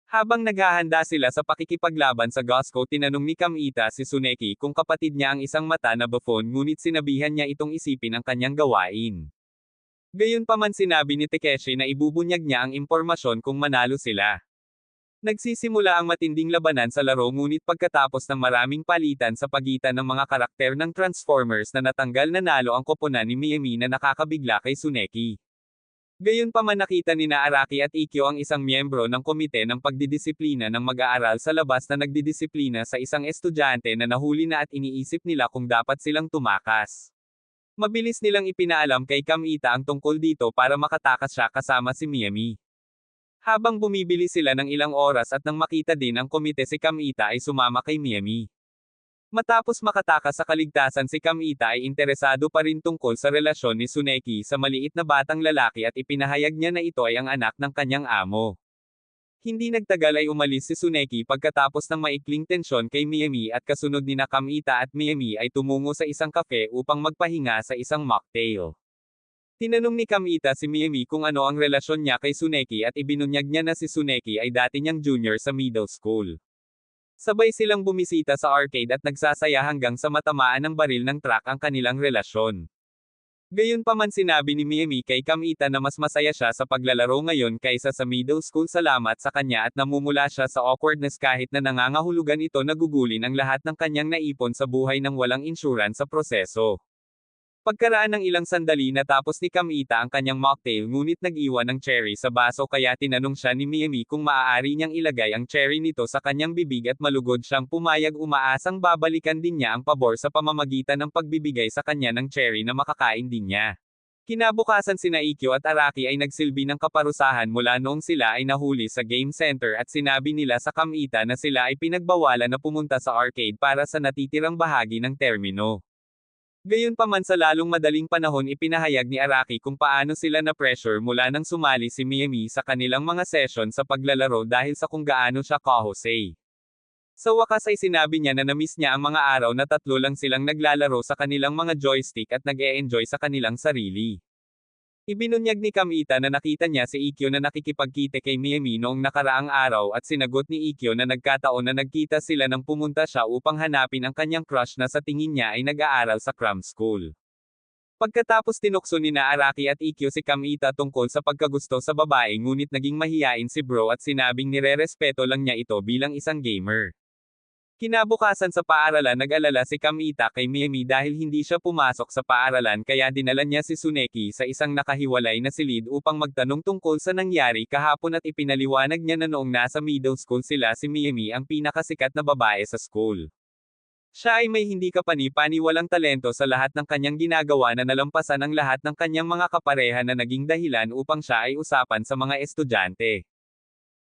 Habang naghahanda sila sa pakikipaglaban sa Gosco tinanong ni Kamita si Tsuneki kung kapatid niya ang isang mata na buffon ngunit sinabihan niya itong isipin ang kanyang gawain. Gayunpaman sinabi ni Takeshi na ibubunyag niya ang impormasyon kung manalo sila. Nagsisimula ang matinding labanan sa laro ngunit pagkatapos ng maraming palitan sa pagitan ng mga karakter ng Transformers na natanggal nanalo ang koponan ni Miyami na nakakabigla kay Tsuneki. Gayunpaman nakita ni Araki at Ikkyo ang isang miyembro ng komite ng pagdidisiplina ng mag-aaral sa labas na nagdidisiplina sa isang estudyante na nahuli na at iniisip nila kung dapat silang tumakas. Mabilis nilang ipinaalam kay Kamita ang tungkol dito para makatakas siya kasama si Miyami. Habang bumibili sila ng ilang oras at nang makita din ang komite si Kamita ay sumama kay Miyami. Matapos makatakas sa kaligtasan si Kamita ay interesado pa rin tungkol sa relasyon ni Tsuneki sa maliit na batang lalaki at ipinahayag niya na ito ay ang anak ng kanyang amo. Hindi nagtagal ay umalis si Tsuneki pagkatapos ng maikling tensyon kay Miyami at kasunod ni Kamita at Miyami ay tumungo sa isang kafe upang magpahinga sa isang mocktail. Tinanong ni Kamita si Miyami kung ano ang relasyon niya kay Tsuneki at ibinunyag niya na si Tsuneki ay dati niyang junior sa middle school. Sabay silang bumisita sa arcade at nagsasaya hanggang sa matamaan ng baril ng truck ang kanilang relasyon. Gayunpaman sinabi ni Miyami kay Kamita na mas masaya siya sa paglalaro ngayon kaysa sa middle school salamat sa kanya at namumula siya sa awkwardness kahit na nangangahulugan ito nagugulin ang lahat ng kanyang naipon sa buhay ng walang insurance sa proseso. Pagkaraan ng ilang sandali natapos ni Kamita ang kanyang mocktail ngunit nag-iwan ng cherry sa baso kaya tinanong siya ni Miyami kung maaari niyang ilagay ang cherry nito sa kanyang bibig at malugod siyang pumayag umaasang babalikan din niya ang pabor sa pamamagitan ng pagbibigay sa kanya ng cherry na makakain din niya. Kinabukasan sina Ikkyo at Araki ay nagsilbi ng kaparusahan mula noong sila ay nahuli sa game center at sinabi nila sa Kamita na sila ay pinagbawalan na pumunta sa arcade para sa natitirang bahagi ng termino. Gayunpaman sa lalong madaling panahon ipinahayag ni Araki kung paano sila na-pressure mula nang sumali si Miyami sa kanilang mga session sa paglalaro dahil sa kung gaano siya kahusay. Sa wakas ay sinabi niya na namiss niya ang mga araw na tatlo lang silang naglalaro sa kanilang mga joystick at nag-e-enjoy sa kanilang sarili. Ibinunyag ni Kamita na nakita niya si Ikkyo na nakikipagkite kay Miyami noong nakaraang araw at sinagot ni Ikkyo na nagkataon na nagkita sila nang pumunta siya upang hanapin ang kanyang crush na sa tingin niya ay nag-aaral sa cram school. Pagkatapos tinukso ni na Araki at Ikkyo si Kamita tungkol sa pagkagusto sa babae ngunit naging mahiyain si Bro at sinabing nirerespeto lang niya ito bilang isang gamer. Kinabukasan sa paaralan nag-alala si Kamita kay Miyami dahil hindi siya pumasok sa paaralan kaya dinala niya si Tsuneki sa isang nakahiwalay na silid upang magtanong tungkol sa nangyari kahapon at ipinaliwanag niya na noong nasa middle school sila si Miyami ang pinakasikat na babae sa school. Siya ay may hindi kapani-paniwalang talento sa lahat ng kanyang ginagawa na nalampasan ang lahat ng kanyang mga kapareha na naging dahilan upang siya ay usapan sa mga estudyante.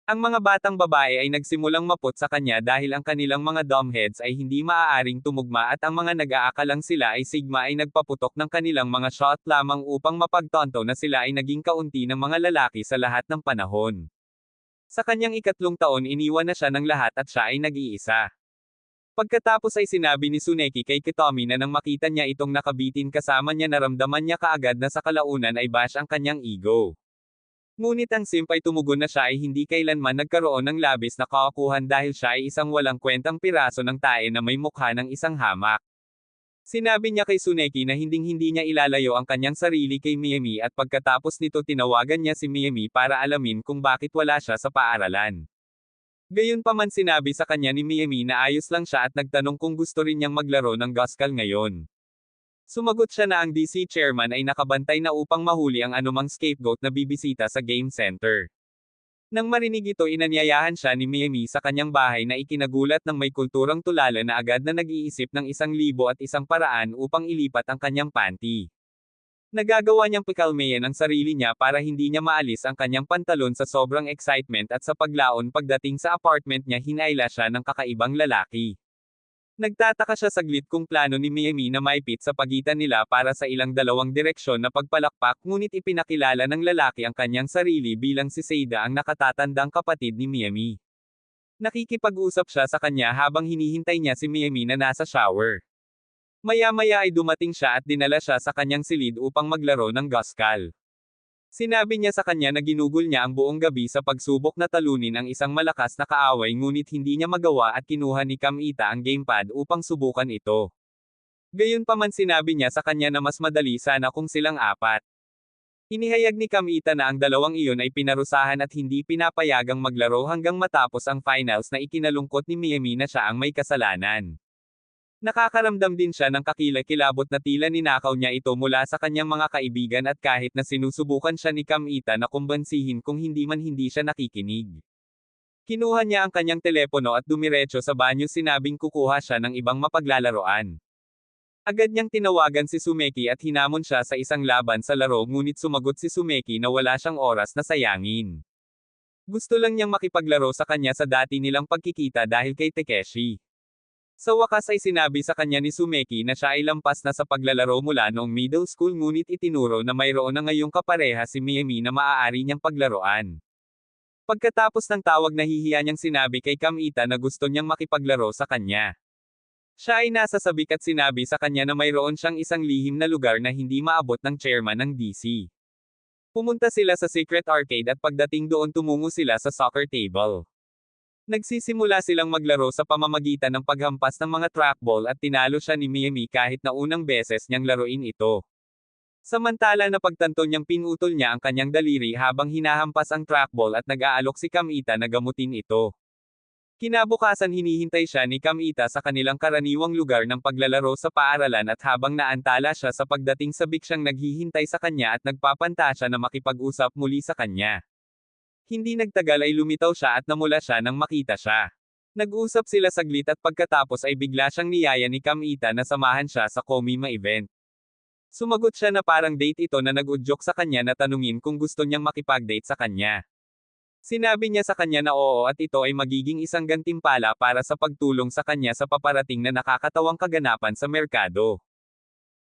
Ang mga batang babae ay nagsimulang maput sa kanya dahil ang kanilang mga dumbheads ay hindi maaaring tumugma at ang mga nag-aakalang sila ay Sigma ay nagpaputok ng kanilang mga shot lamang upang mapagtonto na sila ay naging kaunti ng mga lalaki sa lahat ng panahon. Sa kanyang ikatlong taon iniwan na siya ng lahat at siya ay nag-iisa. Pagkatapos ay sinabi ni Tsuneki kay Kitomi na nang makita niya itong nakabitin kasama niya naramdaman niya kaagad na sa kalaunan ay bash ang kanyang ego. Ngunit ang simp ay tumugon na siya ay hindi kailanman nagkaroon ng labis na kaakuhan dahil siya ay isang walang kwentang piraso ng tae na may mukha ng isang hamak. Sinabi niya kay Tsuneki na hinding-hindi niya ilalayo ang kanyang sarili kay Miyami at pagkatapos nito tinawagan niya si Miyami para alamin kung bakit wala siya sa paaralan. Gayunpaman sinabi sa kanya ni Miyami na ayos lang siya at nagtanong kung gusto rin niyang maglaro ng Goskal ngayon. Sumagot siya na ang DC chairman ay nakabantay na upang mahuli ang anumang scapegoat na bibisita sa game center. Nang marinig ito inanyayahan siya ni Miyami sa kanyang bahay na ikinagulat ng may kulturang tulala na agad na nag-iisip ng 1,001 paraan upang ilipat ang kanyang panty. Nagagawa niyang pikalmayan ang sarili niya para hindi niya maalis ang kanyang pantalon sa sobrang excitement at sa paglaon pagdating sa apartment niya hinayla siya ng kakaibang lalaki. Nagtataka siya saglit kung plano ni Miyami na maipit sa pagitan nila para sa ilang dalawang direksyon na pagpalakpak ngunit ipinakilala ng lalaki ang kanyang sarili bilang si Seida ang nakatatandang kapatid ni Miyami. Nakikipag-usap siya sa kanya habang hinihintay niya si Miyami na nasa shower. Maya-maya ay dumating siya at dinala siya sa kanyang silid upang maglaro ng Goskal. Sinabi niya sa kanya na ginugol niya ang buong gabi sa pagsubok na talunin ang isang malakas na kaaway ngunit hindi niya magawa at kinuha ni Kamita ang gamepad upang subukan ito. Gayunpaman sinabi niya sa kanya na mas madali sana kung silang apat. Inihayag ni Kamita na ang dalawang iyon ay pinarusahan at hindi pinapayagang maglaro hanggang matapos ang finals na ikinalungkot ni Miyami na siya ang may kasalanan. Nakakaramdam din siya ng kakilakilabot na tila ninakaw niya ito mula sa kanyang mga kaibigan at kahit na sinusubukan siya ni Kamita na kumbansihin kung hindi man hindi siya nakikinig. Kinuha niya ang kanyang telepono at dumiretso sa banyo sinabing kukuha siya ng ibang mapaglalaroan. Agad niyang tinawagan si Sumeki at hinamon siya sa isang laban sa laro ngunit sumagot si Sumeki na wala siyang oras na sayangin. Gusto lang niyang makipaglaro sa kanya sa dati nilang pagkikita dahil kay Takeshi. Sa wakas ay sinabi sa kanya ni Sumeki na siya ay lampas na sa paglalaro mula noong middle school ngunit itinuro na mayroon na ngayong kapareha si Miyami na maaari niyang paglaruan. Pagkatapos ng tawag nahihiya niyang sinabi kay Kamita na gusto niyang makipaglaro sa kanya. Siya ay nasa sabik at sinabi sa kanya na mayroon siyang isang lihim na lugar na hindi maabot ng chairman ng DC. Pumunta sila sa Secret Arcade at pagdating doon tumungo sila sa soccer table. Nagsisimula silang maglaro sa pamamagitan ng paghampas ng mga trackball at tinalo siya ni Miyami kahit na unang beses niyang laruin ito. Samantala na pagtanto niyang pinutol niya ang kanyang daliri habang hinahampas ang trackball at nag-aalok si Kamita na gamutin ito. Kinabukasan hinihintay siya ni Kamita sa kanilang karaniwang lugar ng paglalaro sa paaralan at habang naantala siya sa pagdating sabik siyang naghihintay sa kanya at nagpapantasya na makipag-usap muli sa kanya. Hindi nagtagal ay lumitaw siya at namula siya nang makita siya. Nag-usap sila saglit at pagkatapos ay bigla siyang niyaya ni Kamita na samahan siya sa Komima event. Sumagot siya na parang date ito na nag-udyok sa kanya na tanungin kung gusto niyang makipag-date sa kanya. Sinabi niya sa kanya na oo at ito ay magiging isang gantimpala para sa pagtulong sa kanya sa paparating na nakakatawang kaganapan sa merkado.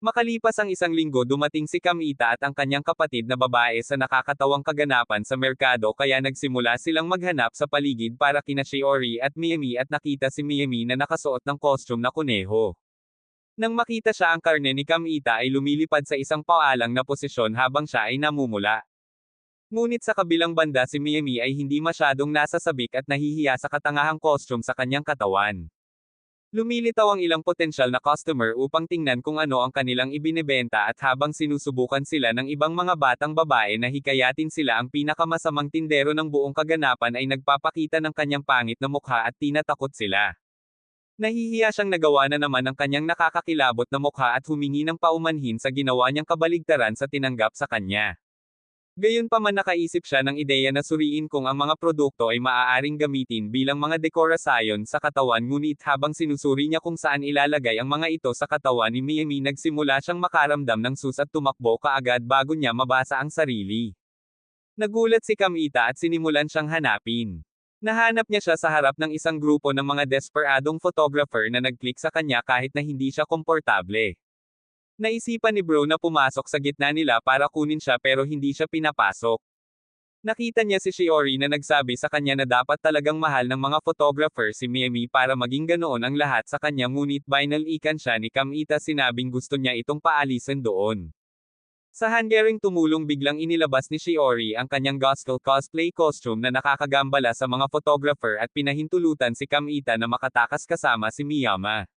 Makalipas ang isang linggo dumating si Kamita at ang kanyang kapatid na babae sa nakakatawang kaganapan sa merkado kaya nagsimula silang maghanap sa paligid para kina Shiori at Miyami at nakita si Miyami na nakasuot ng costume na kuneho. Nang makita siya ang karne ni Kamita ay lumilipad sa isang paalang na posisyon habang siya ay namumula. Ngunit sa kabilang banda si Miyami ay hindi masyadong nasasabik at nahihiya sa katangahang costume sa kanyang katawan. Lumilitaw ang ilang potensyal na customer upang tingnan kung ano ang kanilang ibinebenta at habang sinusubukan sila ng ibang mga batang babae na hikayatin sila ang pinakamasamang tindero ng buong kaganapan ay nagpapakita ng kanyang pangit na mukha at tinatakot sila. Nahihiya siyang nagawa na naman ang kanyang nakakakilabot na mukha at humingi ng paumanhin sa ginawa niyang kabaligtaran sa tinanggap sa kanya. Gayunpaman nakaisip siya ng ideya na suriin kung ang mga produkto ay maaaring gamitin bilang mga dekorasyon sa katawan ngunit habang sinusuri niya kung saan ilalagay ang mga ito sa katawan ni Miyami nagsimula siyang makaramdam ng sus at tumakbo kaagad bago niya mabasa ang sarili. Nagulat si Kamita at sinimulan siyang hanapin. Nahanap niya siya sa harap ng isang grupo ng mga desperadong photographer na nag-click sa kanya kahit na hindi siya komportable. Naisipan ni Bro na pumasok sa gitna nila para kunin siya pero hindi siya pinapasok. Nakita niya si Shiori na nagsabi sa kanya na dapat talagang mahal ng mga photographer si Miyami para maging ganoon ang lahat sa kanya ngunit binalikan siya ni Kamita sinabing gusto niya itong paalisin doon. Sa hangering tumulong biglang inilabas ni Shiori ang kanyang gospel cosplay costume na nakakagambala sa mga photographer at pinahintulutan si Kamita na makatakas kasama si Miyama.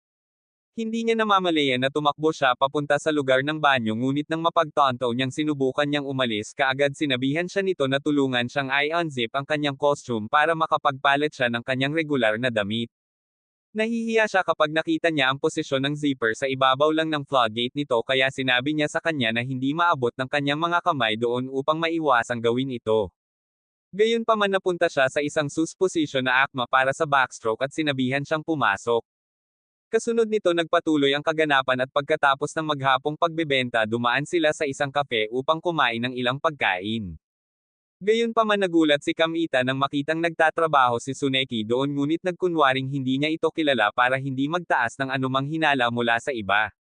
Hindi niya namamalayan na tumakbo siya papunta sa lugar ng banyo ngunit nang mapagtanto niyang sinubukan niyang umalis kaagad sinabihan siya nito na tulungan siyang i-unzip ang kanyang costume para makapagpalit siya ng kanyang regular na damit. Nahihiya siya kapag nakita niya ang posisyon ng zipper sa ibabaw lang ng floodgate nito kaya sinabi niya sa kanya na hindi maabot ng kanyang mga kamay doon upang maiwasang gawin ito. Gayunpaman napunta siya sa isang sus position na akma para sa backstroke at sinabihan siyang pumasok. Kasunod nito nagpatuloy ang kaganapan at pagkatapos ng maghapong pagbebenta dumaan sila sa isang kafe upang kumain ng ilang pagkain. Gayunpaman nagulat si Kamita nang makitang nagtatrabaho si Tsuneki doon ngunit nagkunwaring hindi niya ito kilala para hindi magtaas ng anumang hinala mula sa iba.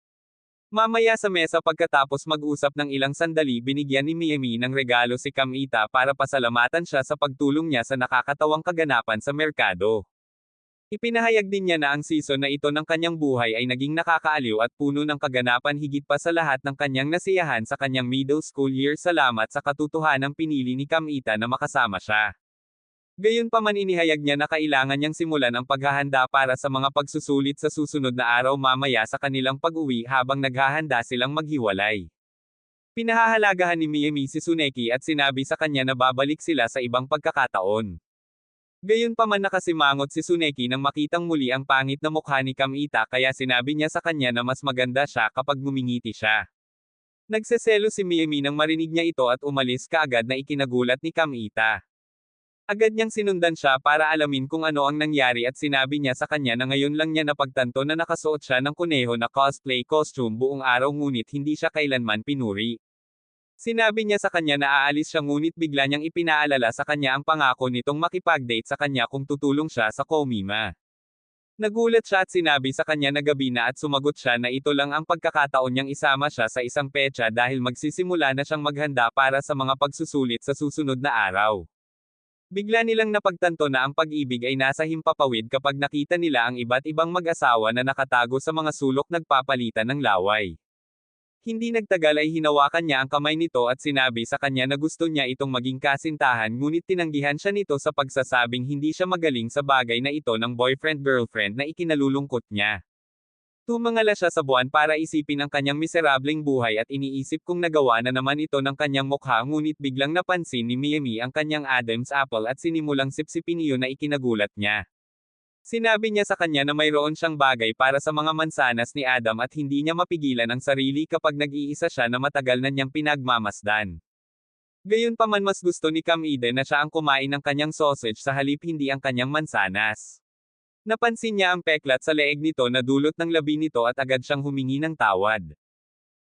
Mamaya sa mesa pagkatapos mag-usap ng ilang sandali binigyan ni Miyami ng regalo si Kamita para pasalamatan siya sa pagtulong niya sa nakakatawang kaganapan sa merkado. Ipinahayag din niya na ang season na ito ng kanyang buhay ay naging nakakaaliw at puno ng kaganapan higit pa sa lahat ng kanyang nasiyahan sa kanyang middle school year salamat sa katotohanang pinili ni Kamita na makasama siya. Gayunpaman inihayag niya na kailangan niyang simulan ang paghahanda para sa mga pagsusulit sa susunod na araw mamaya sa kanilang pag-uwi habang naghahanda silang maghiwalay. Pinahahalagahan ni Miyami si Tsuneki at sinabi sa kanya na babalik sila sa ibang pagkakataon. Gayunpaman nakasimangot si Tsuneki nang makitang muli ang pangit na mukha ni Kamita kaya sinabi niya sa kanya na mas maganda siya kapag ngumingiti siya. Nagseselo si Miyami nang marinig niya ito at umalis kaagad na ikinagulat ni Kamita. Agad niyang sinundan siya para alamin kung ano ang nangyari at sinabi niya sa kanya na ngayon lang niya napagtanto na nakasuot siya ng kuneho na cosplay costume buong araw ngunit hindi siya kailanman pinuri. Sinabi niya sa kanya na aalis siya ngunit bigla niyang ipinaalala sa kanya ang pangako nitong makipag-date sa kanya kung tutulong siya sa Komima. Nagulat siya at sinabi sa kanya na gabi na at sumagot siya na ito lang ang pagkakataon niyang isama siya sa isang petsa dahil magsisimula na siyang maghanda para sa mga pagsusulit sa susunod na araw. Bigla nilang napagtanto na ang pag-ibig ay nasa himpapawid kapag nakita nila ang iba't ibang mag-asawa na nakatago sa mga sulok nagpapalitan ng laway. Hindi nagtagal ay hinawakan niya ang kamay nito at sinabi sa kanya na gusto niya itong maging kasintahan ngunit tinanggihan siya nito sa pagsasabing hindi siya magaling sa bagay na ito ng boyfriend-girlfriend na ikinalulungkot niya. Tumangala siya sa buwan para isipin ang kanyang miserableng buhay at iniisip kung nagawa na naman ito ng kanyang mukha ngunit biglang napansin ni Miyami ang kanyang Adam's apple at sinimulang sipsipin iyon na ikinagulat niya. Sinabi niya sa kanya na mayroon siyang bagay para sa mga mansanas ni Adam at hindi niya mapigilan ang sarili kapag nag-iisa siya na matagal na niyang pinagmamasdan. Gayunpaman mas gusto ni Kamide na siya ang kumain ng kanyang sausage sa halip hindi ang kanyang mansanas. Napansin niya ang peklat sa leeg nito na dulot ng labi nito at agad siyang humingi ng tawad.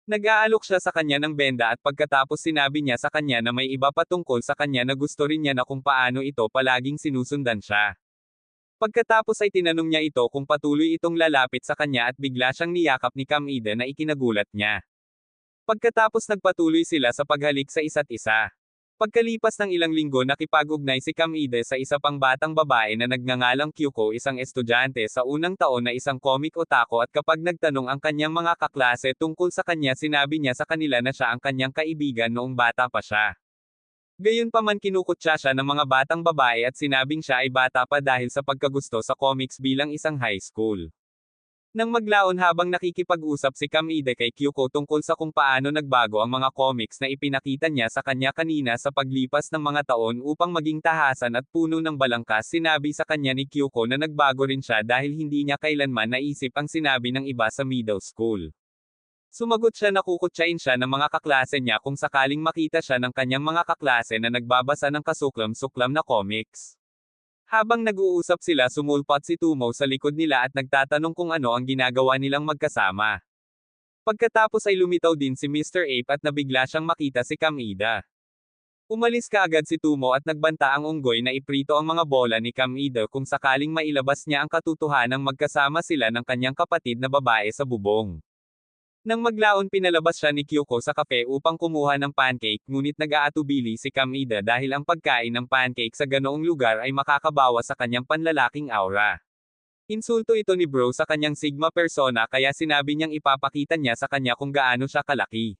Nag-aalok siya sa kanya ng benda at pagkatapos sinabi niya sa kanya na may iba pa tungkol sa kanya na gusto rin niya na kung paano ito palaging sinusundan siya. Pagkatapos ay tinanong niya ito kung patuloy itong lalapit sa kanya at bigla siyang niyakap ni Kamide na ikinagulat niya. Pagkatapos nagpatuloy sila sa paghalik sa isa't isa. Pagkalipas ng ilang linggo nakipag-ugnay si Kamide sa isa pang batang babae na nagngangalang Kyuko isang estudyante sa unang taon na isang comic otaku at kapag nagtanong ang kanyang mga kaklase tungkol sa kanya sinabi niya sa kanila na siya ang kanyang kaibigan noong bata pa siya. Gayunpaman kinukutya siya ng mga batang babae at sinabing siya ay bata pa dahil sa pagkagusto sa comics bilang isang high school. Nang maglaon habang nakikipag-usap si Kamide kay Kyuko tungkol sa kung paano nagbago ang mga comics na ipinakita niya sa kanya kanina sa paglipas ng mga taon upang maging tahasan at puno ng balangkas, sinabi sa kanya ni Kyuko na nagbago rin siya dahil hindi niya kailanman naisip ang sinabi ng iba sa middle school. Sumagot siya na kukutsain siya ng mga kaklase niya kung sakaling makita siya ng kanyang mga kaklase na nagbabasa ng kasuklam-suklam na comics. Habang nag-uusap sila, sumulpot si Tumo sa likod nila at nagtatanong kung ano ang ginagawa nilang magkasama. Pagkatapos ay lumitaw din si Mr. Ape at nabigla siyang makita si Kamida. Umalis kaagad si Tumo at nagbanta ang unggoy na iprito ang mga bola ni Kamida kung sakaling mailabas niya ang katotohanang magkasama sila ng kanyang kapatid na babae sa bubong. Nang maglaon, pinalabas siya ni Kyuko sa kape upang kumuha ng pancake, ngunit nag-aatubili si Kamida dahil ang pagkain ng pancake sa ganoong lugar ay makakabawa sa kanyang panlalaking aura. Insulto ito ni Bro sa kanyang Sigma persona, kaya sinabi niyang ipapakita niya sa kanya kung gaano siya kalaki.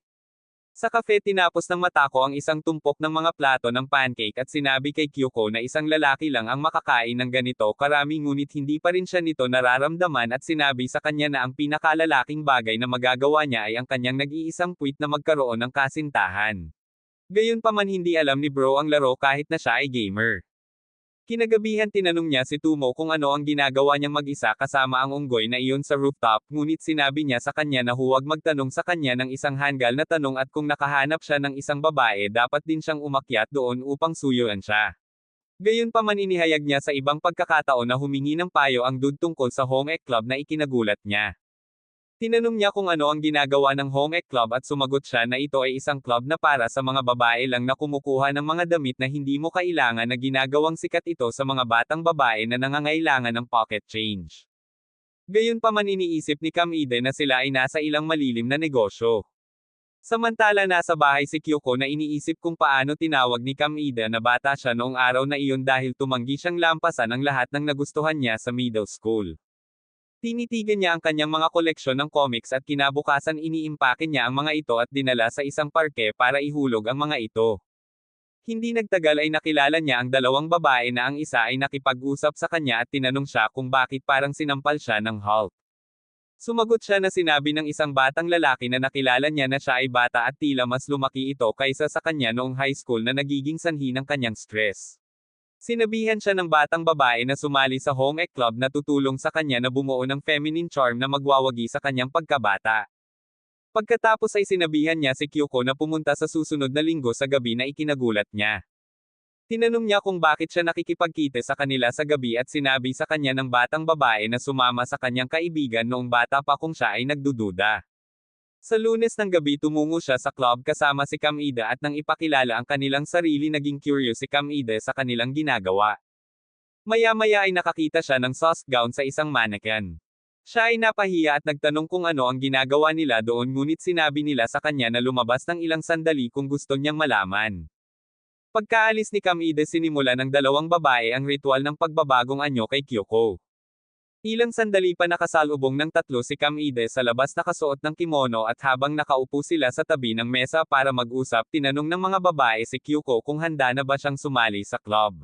Sa kafe, tinapos ng matako ang isang tumpok ng mga plato ng pancake at sinabi kay Kyuko na isang lalaki lang ang makakain ng ganito karami, ngunit hindi pa rin siya nito nararamdaman at sinabi sa kanya na ang pinakalalaking bagay na magagawa niya ay ang kanyang nag-iisang puwit na magkaroon ng kasintahan. Gayunpaman, hindi alam ni Bro ang laro kahit na siya ay gamer. Kinagabihan, tinanong niya si Tumo kung ano ang ginagawa niyang mag-isa kasama ang unggoy na iyon sa rooftop, ngunit sinabi niya sa kanya na huwag magtanong sa kanya ng isang hanggal na tanong at kung nakahanap siya ng isang babae dapat din siyang umakyat doon upang suyuan siya. Gayunpaman, inihayag niya sa ibang pagkakataon na humingi ng payo ang dude tungkol sa home ec club na ikinagulat niya. Tinanong niya kung ano ang ginagawa ng home ec club at sumagot siya na ito ay isang club na para sa mga babae lang na kumukuha ng mga damit na hindi mo kailangan, na ginagawang sikat ito sa mga batang babae na nangangailangan ng pocket change. Gayunpaman, iniisip ni Kamide na sila ay nasa ilang malilim na negosyo. Samantala, nasa bahay si Kyuko na iniisip kung paano tinawag ni Kamide na bata siya noong araw na iyon dahil tumanggi siyang lampasan ang lahat ng nagustuhan niya sa middle school. Tinitigan niya ang kanyang mga koleksyon ng comics at kinabukasan iniimpake niya ang mga ito at dinala sa isang parke para ihulog ang mga ito. Hindi nagtagal ay nakilala niya ang dalawang babae na ang isa ay nakipag-usap sa kanya at tinanong siya kung bakit parang sinampal siya ng Hulk. Sumagot siya na sinabi ng isang batang lalaki na nakilala niya na siya ay bata at tila mas lumaki ito kaysa sa kanya noong high school na nagiging sanhi ng kanyang stress. Sinabihan siya ng batang babae na sumali sa home ec club na tutulong sa kanya na bumuo ng feminine charm na magwawagi sa kanyang pagkabata. Pagkatapos ay sinabihan niya si Kyuko na pumunta sa susunod na linggo sa gabi na ikinagulat niya. Tinanong niya kung bakit siya nakikipagkita sa kanila sa gabi at sinabi sa kanya ng batang babae na sumama sa kanyang kaibigan noong bata pa kung siya ay nagdududa. Sa Lunes ng gabi, tumungo siya sa club kasama si Kamida at nang ipakilala ang kanilang sarili, naging curious si Kamida sa kanilang ginagawa. Maya-maya ay nakakita siya ng soft gown sa isang mannequin. Siya ay napahiya at nagtanong kung ano ang ginagawa nila doon, ngunit sinabi nila sa kanya na lumabas ng ilang sandali kung gusto niyang malaman. Pagkaalis ni Kamida, sinimula ng dalawang babae ang ritual ng pagbabagong anyo kay Kyuko. Ilang sandali pa nakasalubong ng tatlo si Kamide sa labas, nakasuot ng kimono, at habang nakaupo sila sa tabi ng mesa para mag-usap, tinanong ng mga babae si Kyuko kung handa na ba siyang sumali sa club.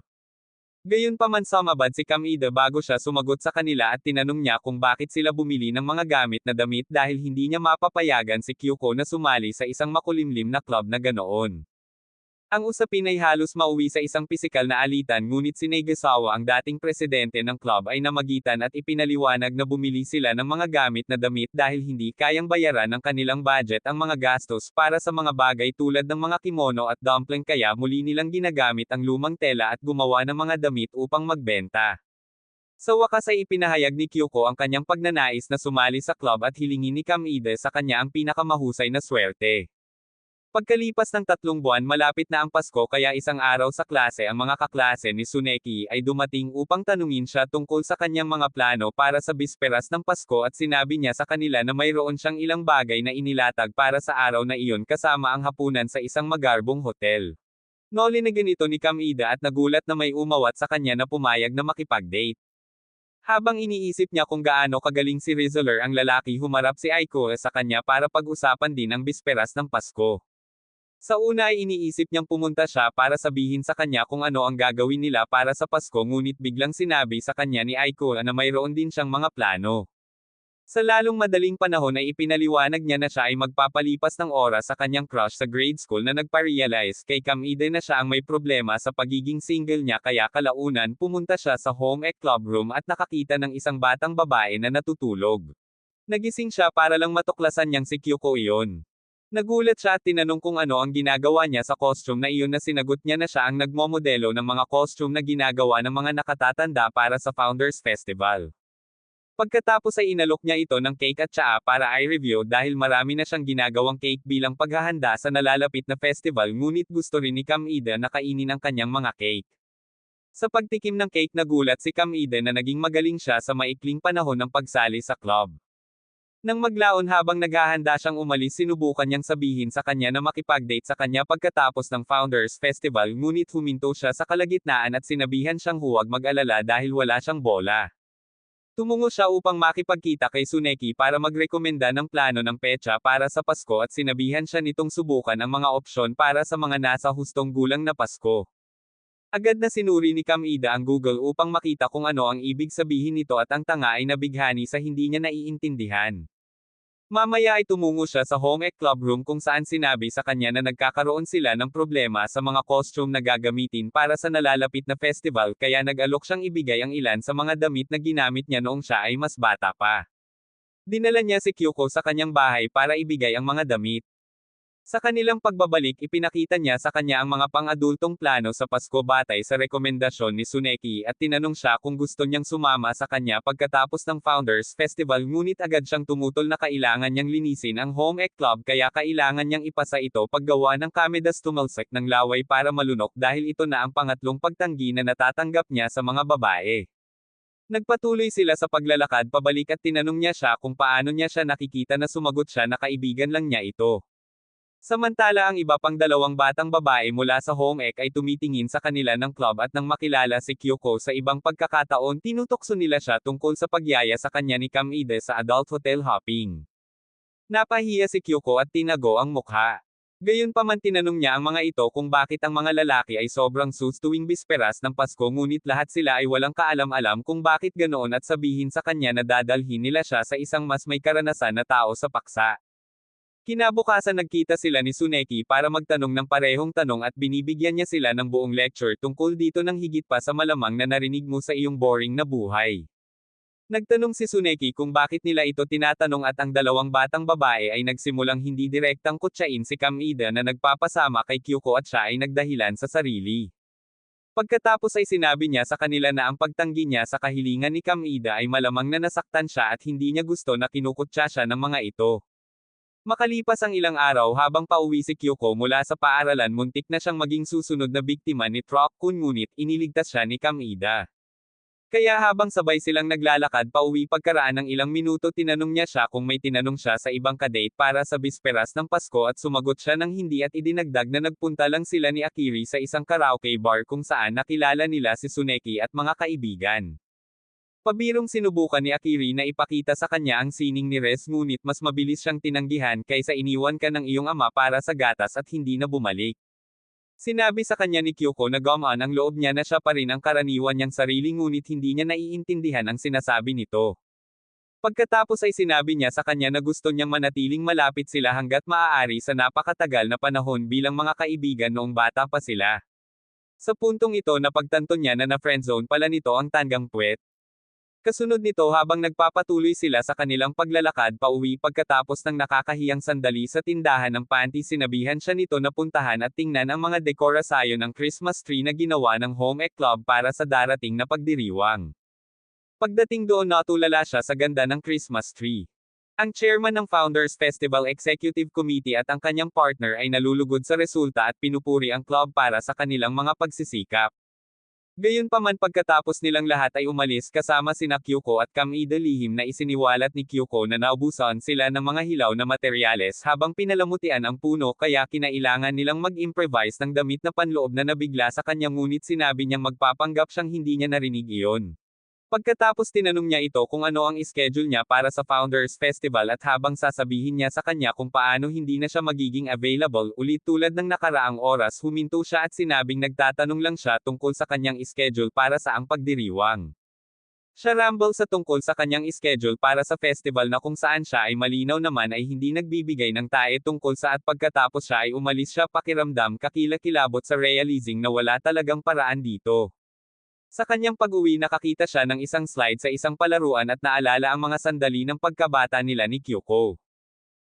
Gayunpaman, sumabad si Kamide bago siya sumagot sa kanila at tinanong niya kung bakit sila bumili ng mga gamit na damit dahil hindi niya mapapayagan si Kyuko na sumali sa isang makulimlim na club na ganoon. Ang usapin ay halos mauwi sa isang pisikal na alitan, ngunit si Nagasawa, ang dating presidente ng club, ay namagitan at ipinaliwanag na bumili sila ng mga gamit na damit dahil hindi kayang bayaran ng kanilang budget ang mga gastos para sa mga bagay tulad ng mga kimono at dumpling, kaya muli nilang ginagamit ang lumang tela at gumawa ng mga damit upang magbenta. Sa wakas ay ipinahayag ni Kyuko ang kanyang pagnanais na sumali sa club at hilingin ni Kamide sa kanya ang pinakamahusay na swerte. Pagkalipas ng 3 buwan, malapit na ang Pasko, kaya isang araw sa klase ang mga kaklase ni Tsuneki ay dumating upang tanungin siya tungkol sa kanyang mga plano para sa bisperas ng Pasko at sinabi niya sa kanila na mayroon siyang ilang bagay na inilatag para sa araw na iyon kasama ang hapunan sa isang magarbong hotel. Noli na ganito ni Kamida at nagulat na may umawat sa kanya na pumayag na makipag-date. Habang iniisip niya kung gaano kagaling si Rizzler, ang lalaki, humarap si Aiko sa kanya para pag-usapan din ang bisperas ng Pasko. Sa una ay iniisip niyang pumunta siya para sabihin sa kanya kung ano ang gagawin nila para sa Pasko, ngunit biglang sinabi sa kanya ni Aiko na mayroon din siyang mga plano. Sa lalong madaling panahon ay ipinaliwanag niya na siya ay magpapalipas ng oras sa kanyang crush sa grade school na nagpa-realize kay Cam Eden na siya ang may problema sa pagiging single niya kaya kalaunan pumunta siya sa home ec club room at nakakita ng isang batang babae na natutulog. Nagising siya para lang matuklasan niyang si Kyuko iyon. Nagulat siya at tinanong kung ano ang ginagawa niya sa costume na iyon na sinagot niya na siya ang nagmomodelo ng mga costume na ginagawa ng mga nakatatanda para sa Founders Festival. Pagkatapos ay inalok niya ito ng cake at tsaa para i-review dahil marami na siyang ginagawang cake bilang paghahanda sa nalalapit na festival ngunit gusto rin ni Cam Eden na kainin ang kanyang mga cake. Sa pagtikim ng cake nagulat si Cam Eden na naging magaling siya sa maikling panahon ng pagsali sa club. Nang maglaon habang naghahanda siyang umalis sinubukan niyang sabihin sa kanya na makipag-date sa kanya pagkatapos ng Founders Festival ngunit huminto siya sa kalagitnaan at sinabihan siyang huwag mag-alala dahil wala siyang bola. Tumungo siya upang makipagkita kay Tsuneki para magrekomenda ng plano ng petsa para sa Pasko at sinabihan siya nitong subukan ang mga opsyon para sa mga nasa hustong gulang na Pasko. Agad na sinuri ni Cam Eden ang Google upang makita kung ano ang ibig sabihin nito at ang tanga ay nabighani sa hindi niya naiintindihan. Mamaya ay tumungo siya sa home ec club room kung saan sinabi sa kanya na nagkakaroon sila ng problema sa mga costume na gagamitin para sa nalalapit na festival kaya nag-alok siyang ibigay ang ilan sa mga damit na ginamit niya noong siya ay mas bata pa. Dinala niya si Kyuko sa kanyang bahay para ibigay ang mga damit. Sa kanilang pagbabalik ipinakita niya sa kanya ang mga pang-adultong plano sa Pasko batay sa rekomendasyon ni Tsuneki at tinanong siya kung gusto niyang sumama sa kanya pagkatapos ng Founders Festival ngunit agad siyang tumutol na kailangan niyang linisin ang home ec club kaya kailangan niyang ipasa ito paggawa ng kamedas tumalsik ng laway para malunok dahil ito na ang pangatlong pagtanggi na natatanggap niya sa mga babae. Nagpatuloy sila sa paglalakad pabalik at tinanong niya siya kung paano niya siya nakikita na sumagot siya na kaibigan lang niya ito. Samantala ang iba pang dalawang batang babae mula sa home ec ay tumitingin sa kanila ng club at nang makilala si Kyuko sa ibang pagkakataon tinutokso nila siya tungkol sa pagyaya sa kanya ni Cam Eden sa adult hotel hopping. Napahiya si Kyuko at tinago ang mukha. Gayunpaman tinanong niya ang mga ito kung bakit ang mga lalaki ay sobrang sus tuwing bisperas ng Pasko ngunit lahat sila ay walang kaalam-alam kung bakit ganoon at sabihin sa kanya na dadalhin nila siya sa isang mas may karanasan na tao sa paksa. Kinabukasan nagkita sila ni Tsuneki para magtanong ng parehong tanong at binibigyan niya sila ng buong lecture tungkol dito ng higit pa sa malamang na narinig mo sa iyong boring na buhay. Nagtanong si Tsuneki kung bakit nila ito tinatanong at ang dalawang batang babae ay nagsimulang hindi direktang kutsain si Cam Eden na nagpapasama kay Kyuko at siya ay nagdahilan sa sarili. Pagkatapos ay sinabi niya sa kanila na ang pagtanggi niya sa kahilingan ni Cam Eden ay malamang na nasaktan siya at hindi niya gusto na kinukutsa siya ng mga ito. Makalipas ang ilang araw habang pauwi si Kyuko mula sa paaralan muntik na siyang maging susunod na biktima ni Truck-kun ngunit iniligtas siya ni Cam Eden. Kaya habang sabay silang naglalakad pauwi pagkaraan ng ilang minuto tinanong niya siya kung may tinanong siya sa ibang kadate para sa bisperas ng Pasko at sumagot siya ng hindi at idinagdag na nagpunta lang sila ni Akiri sa isang karaoke bar kung saan nakilala nila si Tsuneki at mga kaibigan. Pabirong sinubukan ni Akiri na ipakita sa kanya ang sining ni Res ngunit mas mabilis siyang tinanggihan kaysa iniwan ka ng iyong ama para sa gatas at hindi na bumalik. Sinabi sa kanya ni Kyuko na gumaan ang loob niya na siya pa rin ang karaniwan niyang sarili ngunit hindi niya naiintindihan ang sinasabi nito. Pagkatapos ay sinabi niya sa kanya na gusto niyang manatiling malapit sila hanggat maaari sa napakatagal na panahon bilang mga kaibigan noong bata pa sila. Sa puntong ito napagtanto niya na na-friendzone pala nito ang tanggang puwet. Kasunod nito habang nagpapatuloy sila sa kanilang paglalakad pauwi pagkatapos ng nakakahiyang sandali sa tindahan ng panty sinabihan siya nito na puntahan at tingnan ang mga dekorasyon ng Christmas tree na ginawa ng home ec club para sa darating na pagdiriwang. Pagdating doon natulala siya sa ganda ng Christmas tree. Ang chairman ng Founders Festival Executive Committee at ang kanyang partner ay nalulugod sa resulta at pinupuri ang club para sa kanilang mga pagsisikap. Gayunpaman pagkatapos nilang lahat ay umalis kasama sina Kyuko at Cam Eden lihim na isiniwalat ni Kyuko na naubusan sila ng mga hilaw na materyales habang pinalamutian ang puno kaya kinailangan nilang mag-improvise ng damit na panloob na nabigla sa kanya ngunit sinabi niyang magpapanggap siyang hindi niya narinig iyon. Pagkatapos tinanong niya ito kung ano ang schedule niya para sa Founders Festival at habang sasabihin niya sa kanya kung paano hindi na siya magiging available ulit tulad ng nakaraang oras huminto siya at sinabing nagtatanong lang siya tungkol sa kanyang schedule para sa ang pagdiriwang. Siya rumble sa tungkol sa kanyang schedule para sa festival na kung saan siya ay malinaw naman ay hindi nagbibigay ng tae tungkol sa at pagkatapos siya ay umalis siya pakiramdam kakilakilabot sa realizing na wala talagang paraan dito. Sa kanyang pag-uwi nakakita siya ng isang slide sa isang palaruan at naalala ang mga sandali ng pagkabata nila ni Kyoko.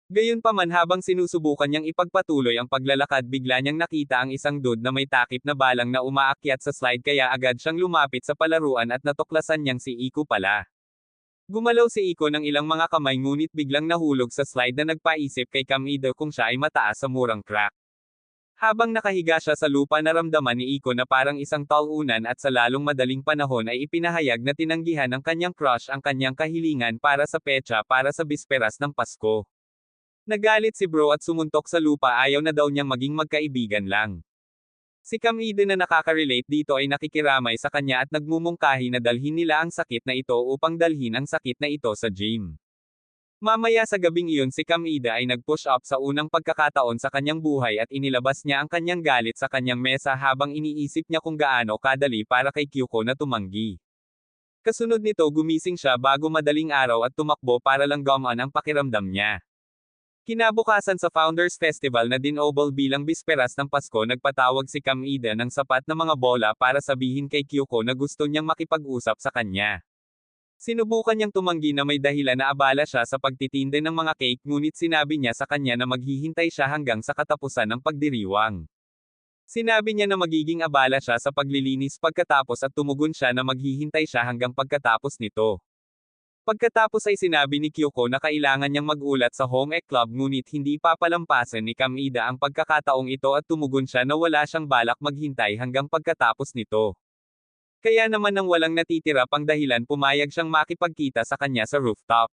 Gayunpaman habang sinusubukan niyang ipagpatuloy ang paglalakad bigla niyang nakita ang isang dude na may takip na balang na umaakyat sa slide kaya agad siyang lumapit sa palaruan at natuklasan niyang si Iko pala. Gumalaw si Iko ng ilang mga kamay ngunit biglang nahulog sa slide na nagpaisip kay Kamida kung siya ay mataas sa murang crack. Habang nakahiga siya sa lupa naramdaman ni Iko na parang isang talunan at sa lalong madaling panahon ay ipinahayag na tinanggihan ng kanyang crush ang kanyang kahilingan para sa petsa para sa bisperas ng Pasko. Nagalit si bro at sumuntok sa lupa ayaw na daw niyang maging magkaibigan lang. Si Kamida na nakaka-relate dito ay nakikiramay sa kanya at nagmumungkahi na dalhin nila ang sakit na ito upang dalhin ang sakit na ito sa gym. Mamaya sa gabing iyon si Kamida ay nag-push up sa unang pagkakataon sa kanyang buhay at inilabas niya ang kanyang galit sa kanyang mesa habang iniisip niya kung gaano kadali para kay Kyoko na tumanggi. Kasunod nito gumising siya bago madaling araw at tumakbo para lang gumaan ang pakiramdam niya. Kinabukasan sa Founders Festival na dinobol bilang bisperas ng Pasko nagpatawag si Kamida ng sapat na mga bola para sabihin kay Kyoko na gusto niyang makipag-usap sa kanya. Sinubukan niyang tumanggi na may dahilan na abala siya sa pagtitinde ng mga cake ngunit sinabi niya sa kanya na maghihintay siya hanggang sa katapusan ng pagdiriwang. Sinabi niya na magiging abala siya sa paglilinis pagkatapos at tumugon siya na maghihintay siya hanggang pagkatapos nito. Pagkatapos ay sinabi ni Kyoko na kailangan niyang mag-ulat sa home ec club ngunit hindi papalampasan ni Kamida ang pagkakataong ito at tumugon siya na wala siyang balak maghintay hanggang pagkatapos nito. Kaya naman nang walang natitira pang dahilan pumayag siyang makipagkita sa kanya sa rooftop.